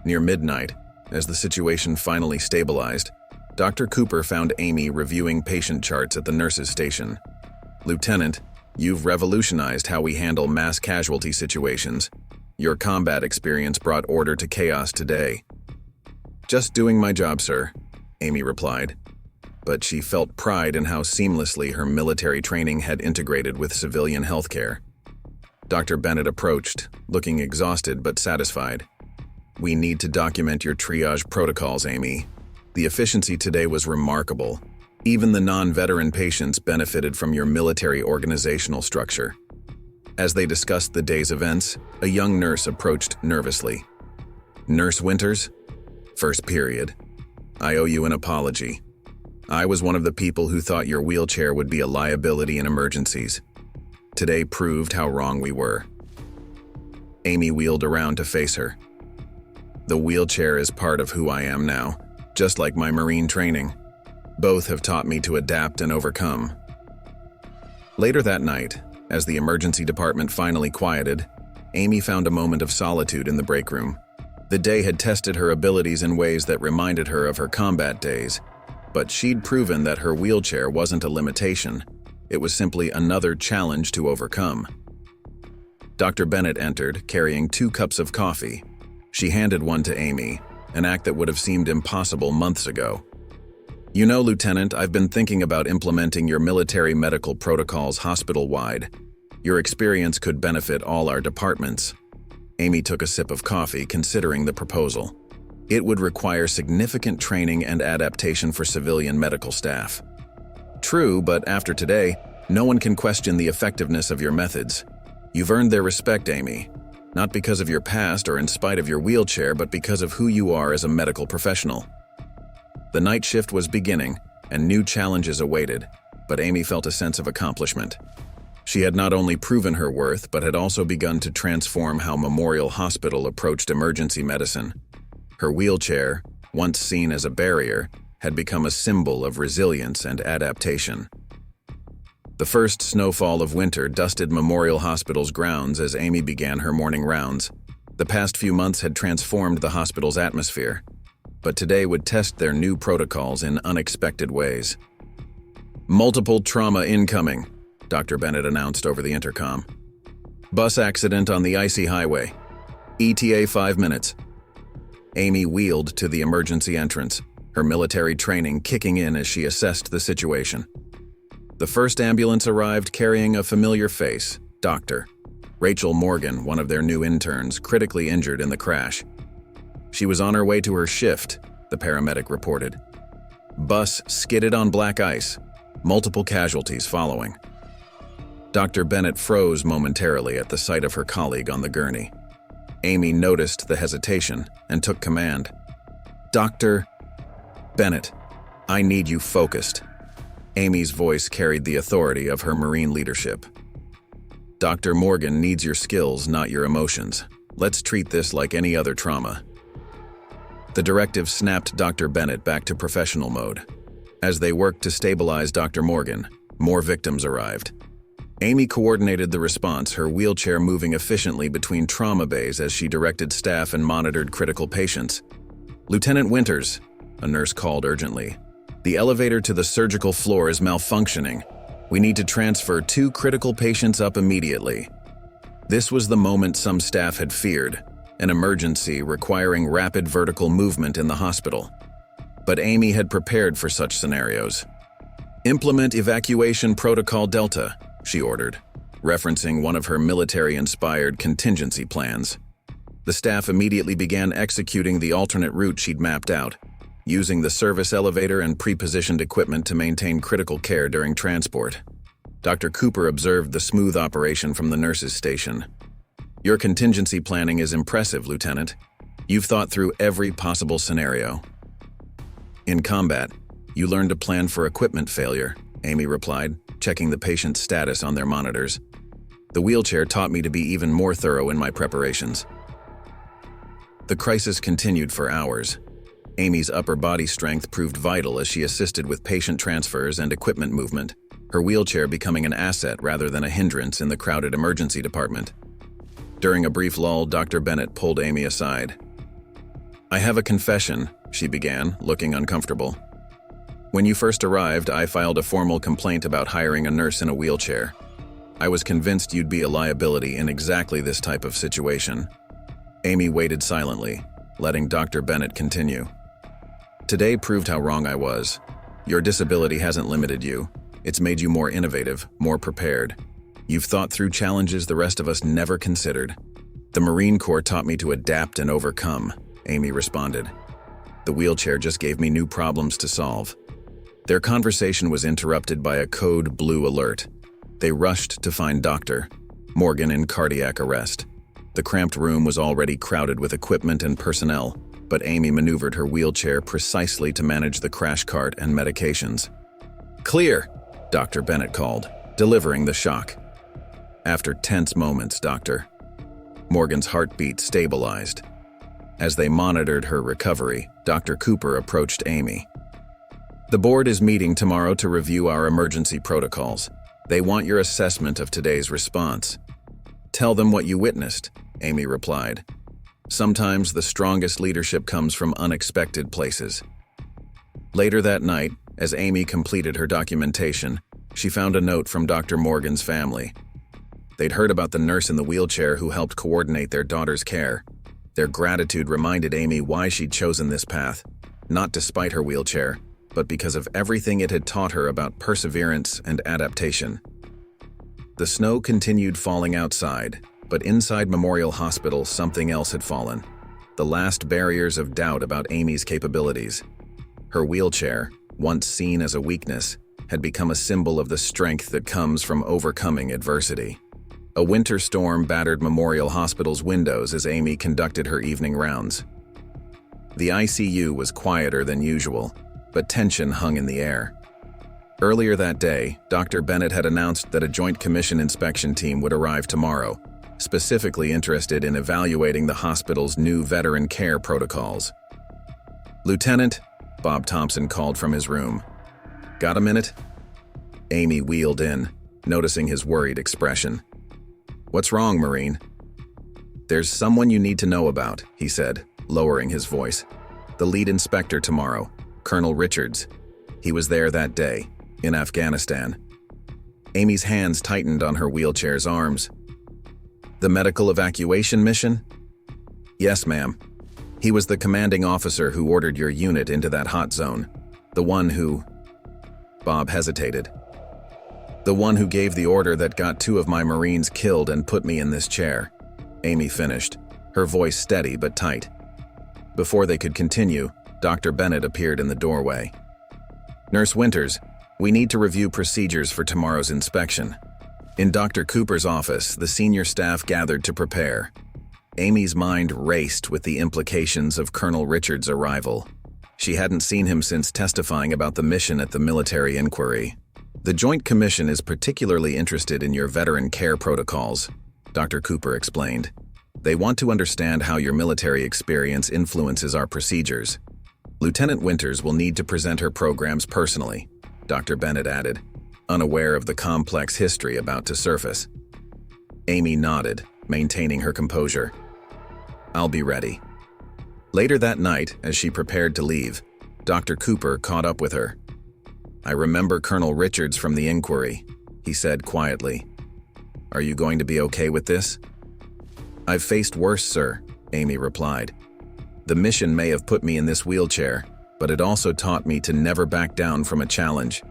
Near midnight, as the situation finally stabilized, Dr. Cooper found Amy reviewing patient charts at the nurses' station. Lieutenant, you've revolutionized how we handle mass casualty situations. Your combat experience brought order to chaos today. Just doing my job, sir, Amy replied. But she felt pride in how seamlessly her military training had integrated with civilian healthcare. Dr. Bennett approached, looking exhausted but satisfied. We need to document your triage protocols, Amy. The efficiency today was remarkable. Even the non-veteran patients benefited from your military organizational structure. As they discussed the day's events, a young nurse approached nervously. Nurse Winters? First period. I owe you an apology. I was one of the people who thought your wheelchair would be a liability in emergencies. Today proved how wrong we were. Amy wheeled around to face her. The wheelchair is part of who I am now, just like my Marine training. Both have taught me to adapt and overcome. Later that night, as the emergency department finally quieted, Amy found a moment of solitude in the break room. The day had tested her abilities in ways that reminded her of her combat days, but she'd proven that her wheelchair wasn't a limitation. It was simply another challenge to overcome. Dr. Bennett entered, carrying 2 cups of coffee. She handed one to Amy, an act that would have seemed impossible months ago. You know, Lieutenant, I've been thinking about implementing your military medical protocols hospital-wide. Your experience could benefit all our departments. Amy took a sip of coffee, considering the proposal. It would require significant training and adaptation for civilian medical staff. True, but after today, no one can question the effectiveness of your methods. You've earned their respect, Amy. Not because of your past or in spite of your wheelchair, but because of who you are as a medical professional. The night shift was beginning, and new challenges awaited, but Amy felt a sense of accomplishment. She had not only proven her worth, but had also begun to transform how Memorial Hospital approached emergency medicine. Her wheelchair, once seen as a barrier, had become a symbol of resilience and adaptation. The first snowfall of winter dusted Memorial Hospital's grounds as Amy began her morning rounds. The past few months had transformed the hospital's atmosphere, but today would test their new protocols in unexpected ways. Multiple trauma incoming, Dr. Bennett announced over the intercom. Bus accident on the icy highway. ETA 5 minutes. Amy wheeled to the emergency entrance, her military training kicking in as she assessed the situation. The first ambulance arrived carrying a familiar face, Dr. Rachel Morgan, one of their new interns, critically injured in the crash. She was on her way to her shift, the paramedic reported. Bus skidded on black ice, multiple casualties following. Dr. Bennett froze momentarily at the sight of her colleague on the gurney. Amy noticed the hesitation and took command. Dr. Bennett, I need you focused. Amy's voice carried the authority of her Marine leadership. Dr. Morgan needs your skills, not your emotions. Let's treat this like any other trauma. The directive snapped Dr. Bennett back to professional mode. As they worked to stabilize Dr. Morgan, more victims arrived. Amy coordinated the response, her wheelchair moving efficiently between trauma bays as she directed staff and monitored critical patients. Lieutenant Winters, a nurse called urgently. The elevator to the surgical floor is malfunctioning. We need to transfer 2 critical patients up immediately. This was the moment some staff had feared, an emergency requiring rapid vertical movement in the hospital. But Amy had prepared for such scenarios. Implement evacuation protocol Delta, she ordered, referencing one of her military-inspired contingency plans. The staff immediately began executing the alternate route she'd mapped out, using the service elevator and pre-positioned equipment to maintain critical care during transport. Dr. Cooper observed the smooth operation from the nurse's station. "Your contingency planning is impressive, Lieutenant. You've thought through every possible scenario." "In combat, you learn to plan for equipment failure," Amy replied, checking the patient's status on their monitors. "The wheelchair taught me to be even more thorough in my preparations." The crisis continued for hours. Amy's upper body strength proved vital as she assisted with patient transfers and equipment movement, her wheelchair becoming an asset rather than a hindrance in the crowded emergency department. During a brief lull, Dr. Bennett pulled Amy aside. "I have a confession," she began, looking uncomfortable. "When you first arrived, I filed a formal complaint about hiring a nurse in a wheelchair. I was convinced you'd be a liability in exactly this type of situation." Amy waited silently, letting Dr. Bennett continue. "Today proved how wrong I was. Your disability hasn't limited you. It's made you more innovative, more prepared. You've thought through challenges the rest of us never considered. The Marine Corps taught me to adapt and overcome," Amy responded. "The wheelchair just gave me new problems to solve." Their conversation was interrupted by a code blue alert. They rushed to find Dr. Morgan in cardiac arrest. The cramped room was already crowded with equipment and personnel, but Amy maneuvered her wheelchair precisely to manage the crash cart and medications. "Clear," Dr. Bennett called, delivering the shock. "After tense moments, Doctor." Morgan's heartbeat stabilized. As they monitored her recovery, Dr. Cooper approached Amy. "The board is meeting tomorrow to review our emergency protocols. They want your assessment of today's response." "Tell them what you witnessed," Amy replied. "Sometimes the strongest leadership comes from unexpected places." Later that night, as Amy completed her documentation, she found a note from Dr. Morgan's family. They'd heard about the nurse in the wheelchair who helped coordinate their daughter's care. Their gratitude reminded Amy why she'd chosen this path, not despite her wheelchair, but because of everything it had taught her about perseverance and adaptation. The snow continued falling outside, but inside Memorial Hospital something else had fallen. The last barriers of doubt about Amy's capabilities. Her wheelchair, once seen as a weakness, had become a symbol of the strength that comes from overcoming adversity. A winter storm battered Memorial Hospital's windows as Amy conducted her evening rounds. The ICU was quieter than usual, but tension hung in the air. Earlier that day, Dr. Bennett had announced that a Joint Commission inspection team would arrive tomorrow, specifically interested in evaluating the hospital's new veteran care protocols. "Lieutenant," Bob Thompson called from his room. "Got a minute?" Amy wheeled in, noticing his worried expression. "What's wrong, Marine?" "There's someone you need to know about," he said, lowering his voice. "The lead inspector tomorrow, Colonel Richards. He was there that day, in Afghanistan." Amy's hands tightened on her wheelchair's arms. "The medical evacuation mission?" "Yes, ma'am. He was the commanding officer who ordered your unit into that hot zone. The one who—" Bob hesitated. "The one who gave the order that got 2 of my Marines killed and put me in this chair," Amy finished, her voice steady but tight. Before they could continue, Dr. Bennett appeared in the doorway. "Nurse Winters, we need to review procedures for tomorrow's inspection." In Dr. Cooper's office, the senior staff gathered to prepare. Amy's mind raced with the implications of Colonel Richards' arrival. She hadn't seen him since testifying about the mission at the military inquiry. "The Joint Commission is particularly interested in your veteran care protocols," Dr. Cooper explained. "They want to understand how your military experience influences our procedures. Lieutenant Winters will need to present her programs personally," Dr. Bennett added, unaware of the complex history about to surface. Amy nodded, maintaining her composure. "I'll be ready." Later that night, as she prepared to leave, Dr. Cooper caught up with her. "I remember Colonel Richards from the inquiry," he said quietly. "Are you going to be okay with this?" "I've faced worse, sir," Amy replied. "The mission may have put me in this wheelchair, but it also taught me to never back down from a challenge."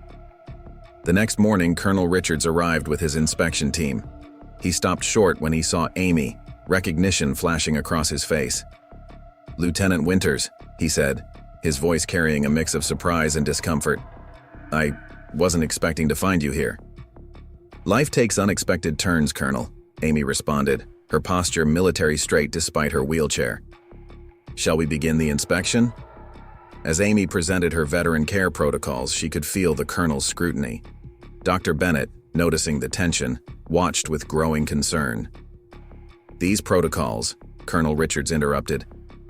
The next morning, Colonel Richards arrived with his inspection team. He stopped short when he saw Amy, recognition flashing across his face. "Lieutenant Winters," he said, his voice carrying a mix of surprise and discomfort. "I wasn't expecting to find you here." Life takes unexpected turns, Colonel, Amy responded, her posture military straight despite her wheelchair. Shall we begin the inspection? As Amy presented her veteran care protocols, she could feel the Colonel's scrutiny. Dr. Bennett, noticing the tension, watched with growing concern. These protocols, Colonel Richards interrupted,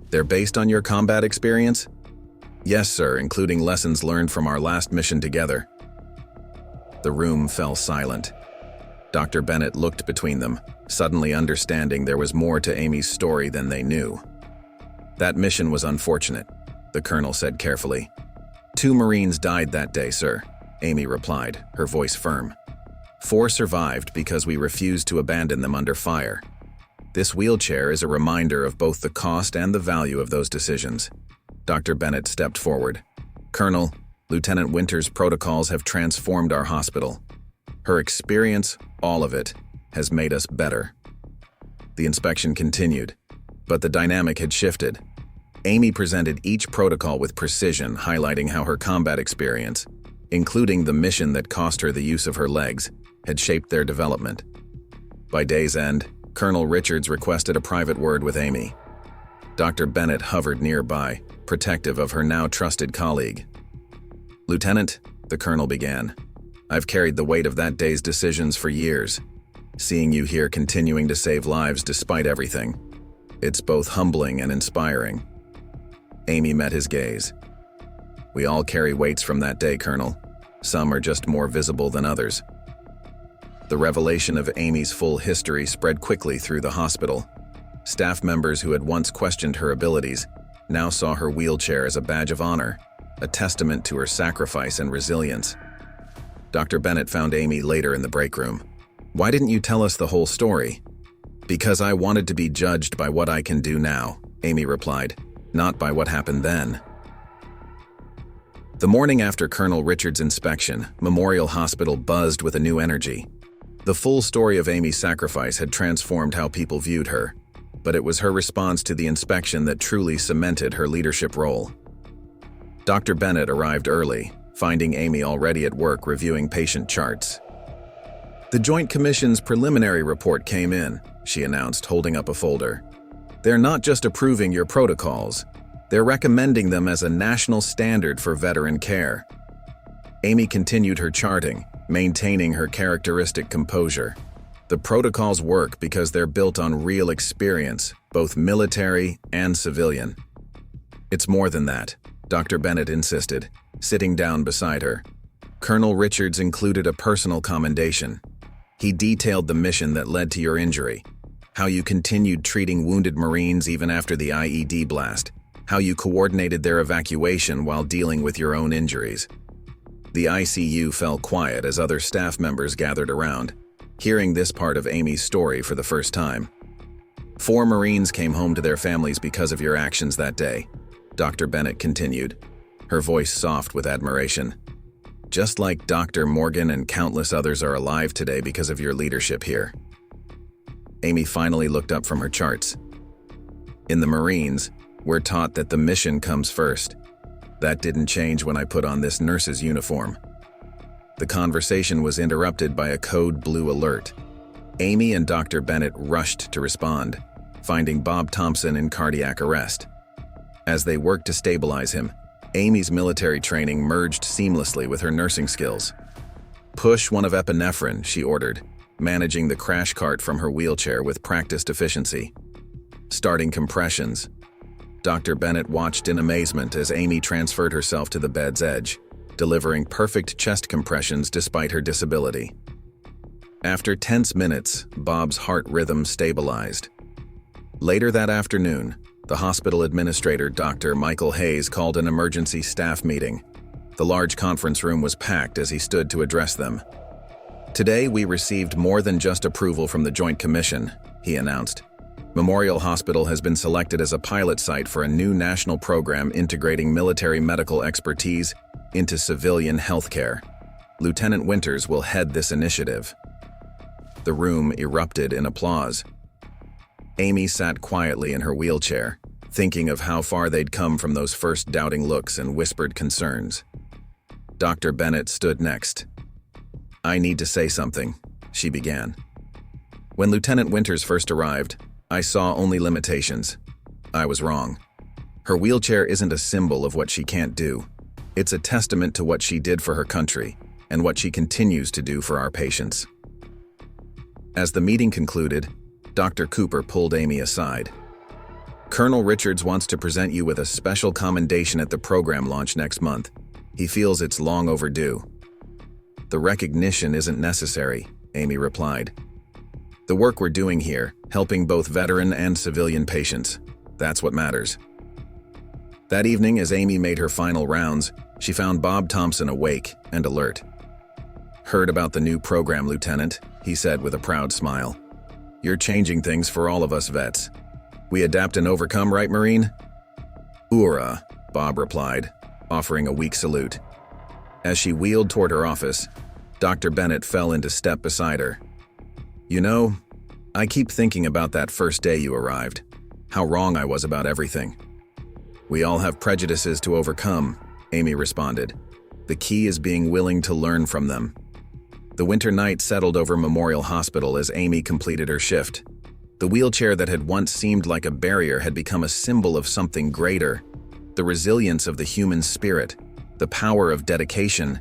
they're based on your combat experience? Yes, sir, including lessons learned from our last mission together. The room fell silent. Dr. Bennett looked between them, suddenly understanding there was more to Amy's story than they knew. That mission was unfortunate, the Colonel said carefully. 2 Marines died that day, sir, Amy replied, her voice firm. 4 survived because we refused to abandon them under fire. This wheelchair is a reminder of both the cost and the value of those decisions. Dr. Bennett stepped forward. Colonel, Lieutenant Winter's protocols have transformed our hospital. Her experience, all of it, has made us better. The inspection continued, but the dynamic had shifted. Amy presented each protocol with precision, highlighting how her combat experience, including the mission that cost her the use of her legs, had shaped their development. By day's end, Colonel Richards requested a private word with Amy. Dr. Bennett hovered nearby, protective of her now trusted colleague. Lieutenant, the Colonel began, I've carried the weight of that day's decisions for years. Seeing you here continuing to save lives despite everything, it's both humbling and inspiring. Amy met his gaze. We all carry weights from that day, Colonel. Some are just more visible than others. The revelation of Amy's full history spread quickly through the hospital. Staff members who had once questioned her abilities now saw her wheelchair as a badge of honor, a testament to her sacrifice and resilience. Dr. Bennett found Amy later in the break room. Why didn't you tell us the whole story? Because I wanted to be judged by what I can do now, Amy replied, not by what happened then. The morning after Colonel Richards' inspection, Memorial Hospital buzzed with a new energy. The full story of Amy's sacrifice had transformed how people viewed her, but it was her response to the inspection that truly cemented her leadership role. Dr. Bennett arrived early, finding Amy already at work reviewing patient charts. The Joint Commission's preliminary report came in, she announced, holding up a folder. They're not just approving your protocols, they're recommending them as a national standard for veteran care. Amy continued her charting, maintaining her characteristic composure. The protocols work because they're built on real experience, both military and civilian. It's more than that, Dr. Bennett insisted, sitting down beside her. Colonel Richards included a personal commendation. He detailed the mission that led to your injury, how you continued treating wounded Marines even after the IED blast, how you coordinated their evacuation while dealing with your own injuries. The ICU fell quiet as other staff members gathered around, hearing this part of Amy's story for the first time. 4 Marines came home to their families because of your actions that day, Dr. Bennett continued, her voice soft with admiration. Just like Dr. Morgan and countless others are alive today because of your leadership here. Amy finally looked up from her charts. In the Marines, we're taught that the mission comes first. That didn't change when I put on this nurse's uniform. The conversation was interrupted by a code blue alert. Amy and Dr. Bennett rushed to respond, finding Bob Thompson in cardiac arrest. As they worked to stabilize him, Amy's military training merged seamlessly with her nursing skills. Push one of epinephrine, she ordered, managing the crash cart from her wheelchair with practiced efficiency. Starting compressions. Dr. Bennett watched in amazement as Amy transferred herself to the bed's edge, delivering perfect chest compressions despite her disability. After tense minutes, Bob's heart rhythm stabilized. Later that afternoon, the hospital administrator, Dr. Michael Hayes, called an emergency staff meeting. The large conference room was packed as he stood to address them. Today, we received more than just approval from the Joint Commission, he announced. Memorial Hospital has been selected as a pilot site for a new national program integrating military medical expertise into civilian healthcare. Lieutenant Winters will head this initiative. The room erupted in applause. Amy sat quietly in her wheelchair, thinking of how far they'd come from those first doubting looks and whispered concerns. Dr. Bennett stood next. I need to say something, she began. When Lieutenant Winters first arrived, I saw only limitations. I was wrong. Her wheelchair isn't a symbol of what she can't do. It's a testament to what she did for her country and what she continues to do for our patients. As the meeting concluded, Dr. Cooper pulled Amy aside. Colonel Richards wants to present you with a special commendation at the program launch next month. He feels it's long overdue. The recognition isn't necessary, Amy replied. The work we're doing here, helping both veteran and civilian patients, that's what matters. That evening, as Amy made her final rounds, she found Bob Thompson awake and alert. Heard about the new program, Lieutenant, he said with a proud smile. You're changing things for all of us vets. We adapt and overcome, right, Marine? Hoorah, Bob replied, offering a weak salute. As she wheeled toward her office, Dr. Bennett fell into step beside her. You know, I keep thinking about that first day you arrived, how wrong I was about everything. We all have prejudices to overcome, Amy responded. The key is being willing to learn from them. The winter night settled over Memorial Hospital as Amy completed her shift. The wheelchair that had once seemed like a barrier had become a symbol of something greater, the resilience of the human spirit, the power of dedication,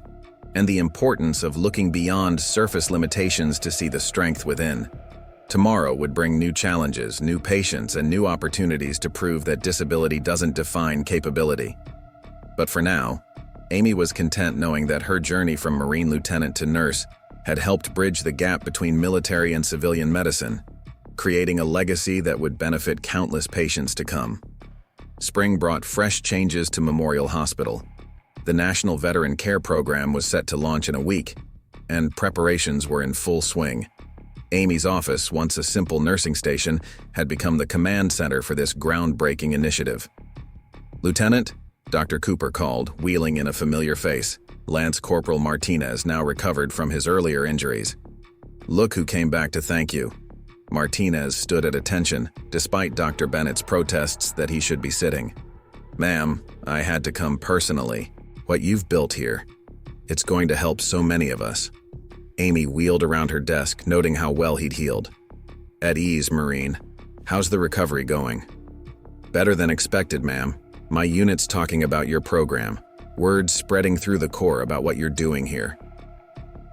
and the importance of looking beyond surface limitations to see the strength within. Tomorrow would bring new challenges, new patients, and new opportunities to prove that disability doesn't define capability. But for now, Amy was content knowing that her journey from Marine lieutenant to nurse had helped bridge the gap between military and civilian medicine, creating a legacy that would benefit countless patients to come. Spring brought fresh changes to Memorial Hospital. The National Veteran Care Program was set to launch in a week, and preparations were in full swing. Amy's office, once a simple nursing station, had become the command center for this groundbreaking initiative. Lieutenant, Dr. Cooper called, wheeling in a familiar face. Lance Corporal Martinez, now recovered from his earlier injuries. Look who came back to thank you. Martinez stood at attention, despite Dr. Bennett's protests that he should be sitting. Ma'am, I had to come personally. What you've built here, it's going to help so many of us. Amy wheeled around her desk, noting how well he'd healed. At ease, Marine. How's the recovery going? Better than expected, ma'am. My unit's talking about your program. Word spreading through the Corps about what you're doing here.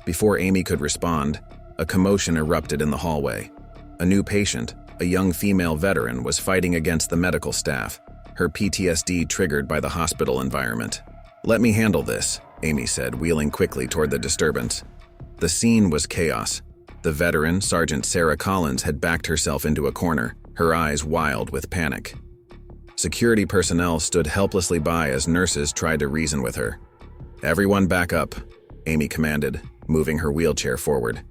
Before Amy could respond, a commotion erupted in the hallway. A new patient, a young female veteran, was fighting against the medical staff, her PTSD triggered by the hospital environment. Let me handle this, Amy said, wheeling quickly toward the disturbance. The scene was chaos. The veteran, Sergeant Sarah Collins, had backed herself into a corner, her eyes wild with panic. Security personnel stood helplessly by as nurses tried to reason with her. Everyone back up, Amy commanded, moving her wheelchair forward.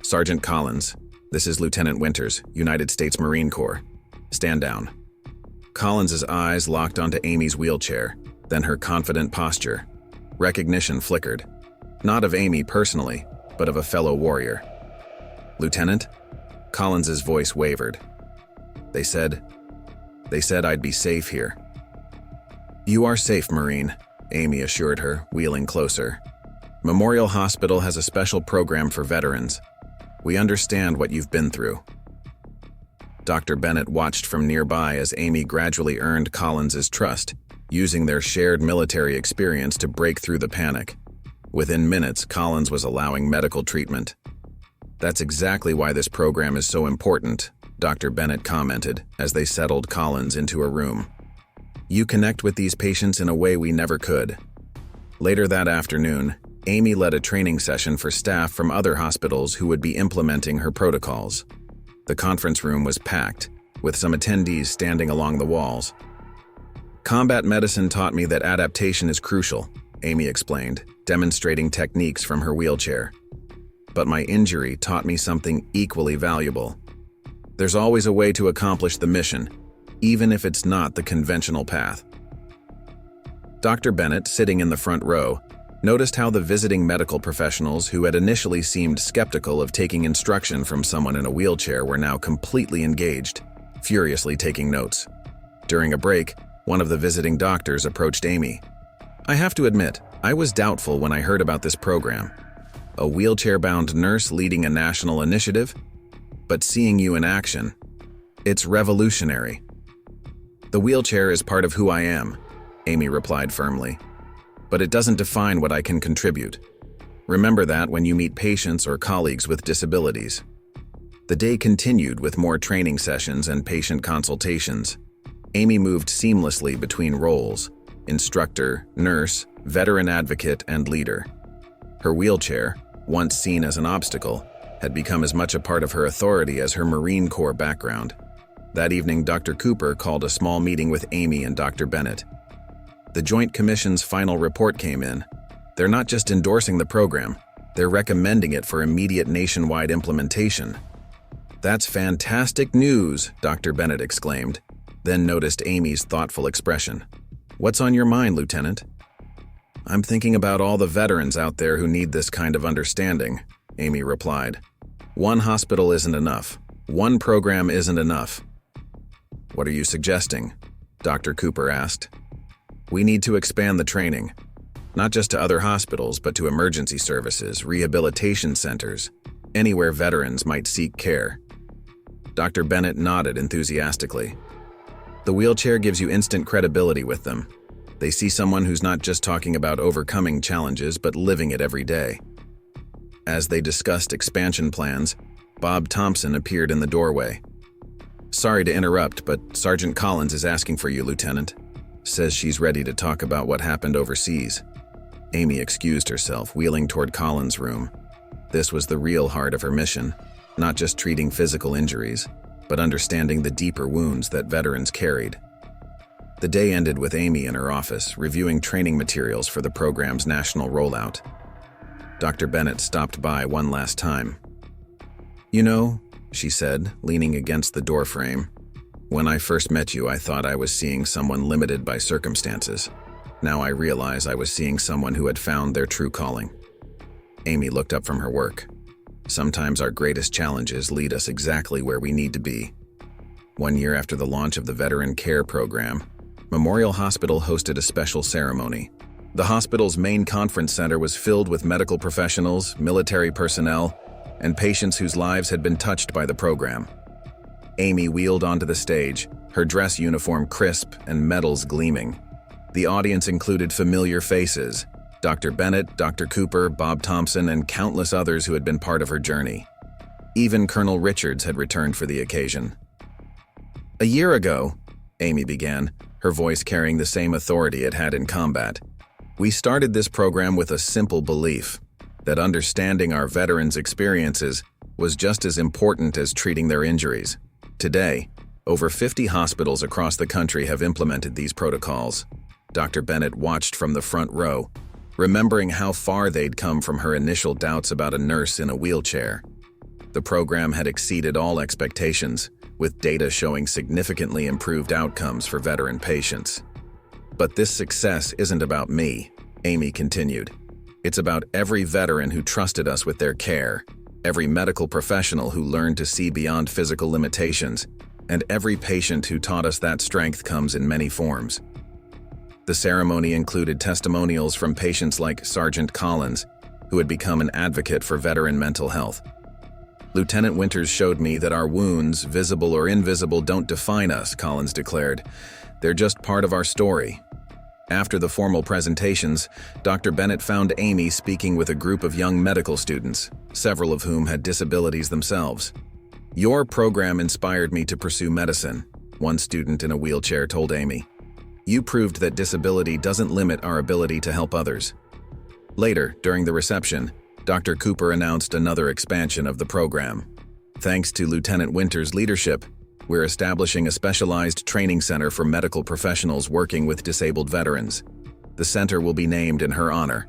Sergeant Collins, this is Lieutenant Winters, United States Marine Corps. Stand down. Collins's eyes locked onto Amy's wheelchair, then her confident posture. Recognition flickered. Not of Amy personally, but of a fellow warrior. Lieutenant? Collins's voice wavered. They said I'd be safe here. You are safe, Marine, Amy assured her, wheeling closer. Memorial Hospital has a special program for veterans. We understand what you've been through. Dr. Bennett watched from nearby as Amy gradually earned Collins's trust, using their shared military experience to break through the panic. Within minutes, Collins was allowing medical treatment. That's exactly why this program is so important, Dr. Bennett commented as they settled Collins into a room. You connect with these patients in a way we never could. Later that afternoon, Amy led a training session for staff from other hospitals who would be implementing her protocols. The conference room was packed, with some attendees standing along the walls. Combat medicine taught me that adaptation is crucial, Amy explained, demonstrating techniques from her wheelchair. But my injury taught me something equally valuable. There's always a way to accomplish the mission, even if it's not the conventional path. Dr. Bennett, sitting in the front row, noticed how the visiting medical professionals who had initially seemed skeptical of taking instruction from someone in a wheelchair were now completely engaged, furiously taking notes. During a break, one of the visiting doctors approached Amy. I have to admit, I was doubtful when I heard about this program. a wheelchair-bound nurse leading a national initiative, but seeing you in action, it's revolutionary. The wheelchair is part of who I am, Amy replied firmly, but it doesn't define what I can contribute. Remember that when you meet patients or colleagues with disabilities. The day continued with more training sessions and patient consultations. Amy moved seamlessly between roles: instructor, nurse, veteran advocate, and leader. Her wheelchair, once seen as an obstacle, had become as much a part of her authority as her Marine Corps background. That evening, Dr. Cooper called a small meeting with Amy and Dr. Bennett. The Joint Commission's final report came in. They're not just endorsing the program, they're recommending it for immediate nationwide implementation. "That's fantastic news," Dr. Bennett exclaimed, then noticed Amy's thoughtful expression. "What's on your mind, Lieutenant?" "I'm thinking about all the veterans out there who need this kind of understanding," Amy replied. "One hospital isn't enough. One program isn't enough." "What are you suggesting?" Dr. Cooper asked. "We need to expand the training, not just to other hospitals, but to emergency services, rehabilitation centers, anywhere veterans might seek care." Dr. Bennett nodded enthusiastically. "The wheelchair gives you instant credibility with them. They see someone who's not just talking about overcoming challenges, but living it every day." As they discussed expansion plans, Bob Thompson appeared in the doorway. "Sorry to interrupt, but Sergeant Collins is asking for you, Lieutenant. Says she's ready to talk about what happened overseas." Amy excused herself, wheeling toward Collins' room. This was the real heart of her mission, not just treating physical injuries, but understanding the deeper wounds that veterans carried. The day ended with Amy in her office, reviewing training materials for the program's national rollout. Dr. Bennett stopped by one last time. "You know," she said, leaning against the doorframe, "when I first met you, I thought I was seeing someone limited by circumstances. Now I realize I was seeing someone who had found their true calling." Amy looked up from her work. "Sometimes our greatest challenges lead us exactly where we need to be." 1 year after the launch of the Veteran Care Program, Memorial Hospital hosted a special ceremony. The hospital's main conference center was filled with medical professionals, military personnel, and patients whose lives had been touched by the program. Amy wheeled onto the stage, her dress uniform crisp and medals gleaming. The audience included familiar faces: Dr. Bennett, Dr. Cooper, Bob Thompson, and countless others who had been part of her journey. Even Colonel Richards had returned for the occasion. "A year ago," Amy began, her voice carrying the same authority it had in combat, "we started this program with a simple belief that understanding our veterans' experiences was just as important as treating their injuries. Today, over 50 hospitals across the country have implemented these protocols." Dr. Bennett watched from the front row, remembering how far they'd come from her initial doubts about a nurse in a wheelchair. The program had exceeded all expectations, with data showing significantly improved outcomes for veteran patients. "But this success isn't about me," Amy continued. "It's about every veteran who trusted us with their care, every medical professional who learned to see beyond physical limitations, and every patient who taught us that strength comes in many forms." The ceremony included testimonials from patients like Sergeant Collins, who had become an advocate for veteran mental health. "Lieutenant Winters showed me that our wounds, visible or invisible, don't define us," Collins declared. "They're just part of our story." After the formal presentations, Dr. Bennett found Amy speaking with a group of young medical students, several of whom had disabilities themselves. "Your program inspired me to pursue medicine," one student in a wheelchair told Amy. "You proved that disability doesn't limit our ability to help others." Later, during the reception, Dr. Cooper announced another expansion of the program. "Thanks to Lieutenant Winters' leadership, we're establishing a specialized training center for medical professionals working with disabled veterans. The center will be named in her honor."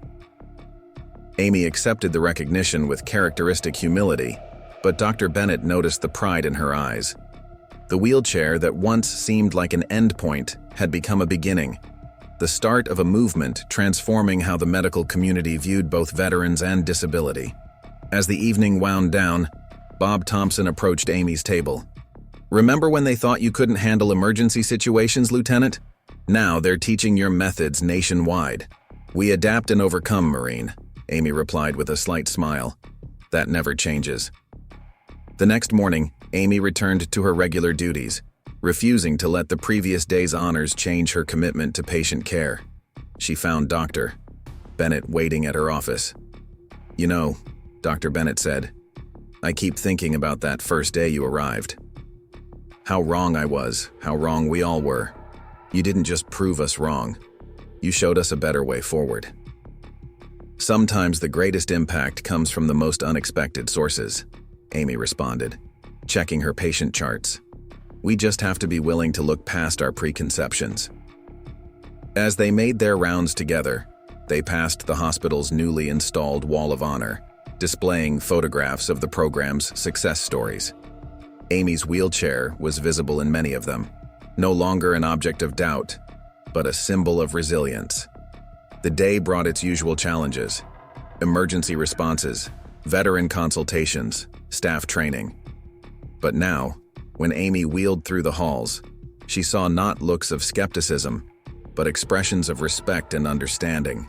Amy accepted the recognition with characteristic humility, but Dr. Bennett noticed the pride in her eyes. The wheelchair that once seemed like an endpoint had become a beginning, the start of a movement transforming how the medical community viewed both veterans and disability. As the evening wound down, Bob Thompson approached Amy's table. "Remember when they thought you couldn't handle emergency situations, Lieutenant? Now they're teaching your methods nationwide. We adapt and overcome, Marine. Amy replied with a slight smile. That never changes. The next morning, Amy returned to her regular duties, refusing to let the previous day's honors change her commitment to patient care. She found Dr. Bennett waiting at her office. "You know," Dr. Bennett said, "I keep thinking about that first day you arrived. How wrong I was, how wrong we all were. You didn't just prove us wrong. You showed us a better way forward." "Sometimes the greatest impact comes from the most unexpected sources," Amy responded, checking her patient charts. "We just have to be willing to look past our preconceptions." As they made their rounds together, they passed the hospital's newly installed Wall of Honor, displaying photographs of the program's success stories. Amy's wheelchair was visible in many of them, no longer an object of doubt, but a symbol of resilience. The day brought its usual challenges: emergency responses, veteran consultations, staff training. But now, when Amy wheeled through the halls, she saw not looks of skepticism, but expressions of respect and understanding.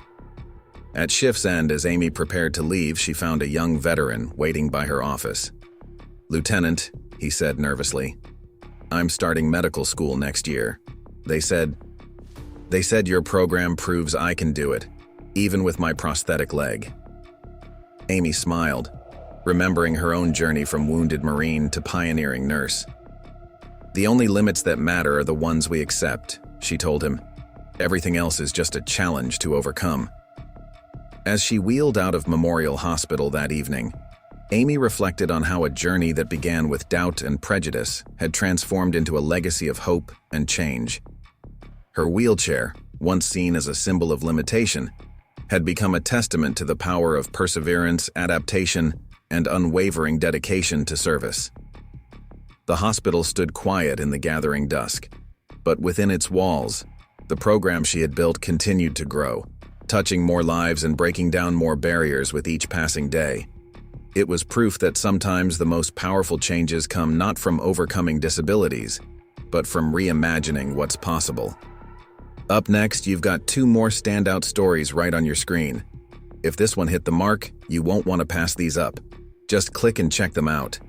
At shift's end, as Amy prepared to leave, she found a young veteran waiting by her office. "Lieutenant," he said nervously, "I'm starting medical school next year. They said your program proves I can do it, even with my prosthetic leg." Amy smiled, remembering her own journey from wounded Marine to pioneering nurse. "The only limits that matter are the ones we accept," she told him. "Everything else is just a challenge to overcome." As she wheeled out of Memorial Hospital that evening, Amy reflected on how a journey that began with doubt and prejudice had transformed into a legacy of hope and change. Her wheelchair, once seen as a symbol of limitation, had become a testament to the power of perseverance, adaptation, and unwavering dedication to service. The hospital stood quiet in the gathering dusk, but within its walls, the program she had built continued to grow, touching more lives and breaking down more barriers with each passing day. It was proof that sometimes the most powerful changes come not from overcoming disabilities, but from reimagining what's possible. Up next, you've got two more standout stories right on your screen. If this one hit the mark, you won't want to pass these up. Just click and check them out.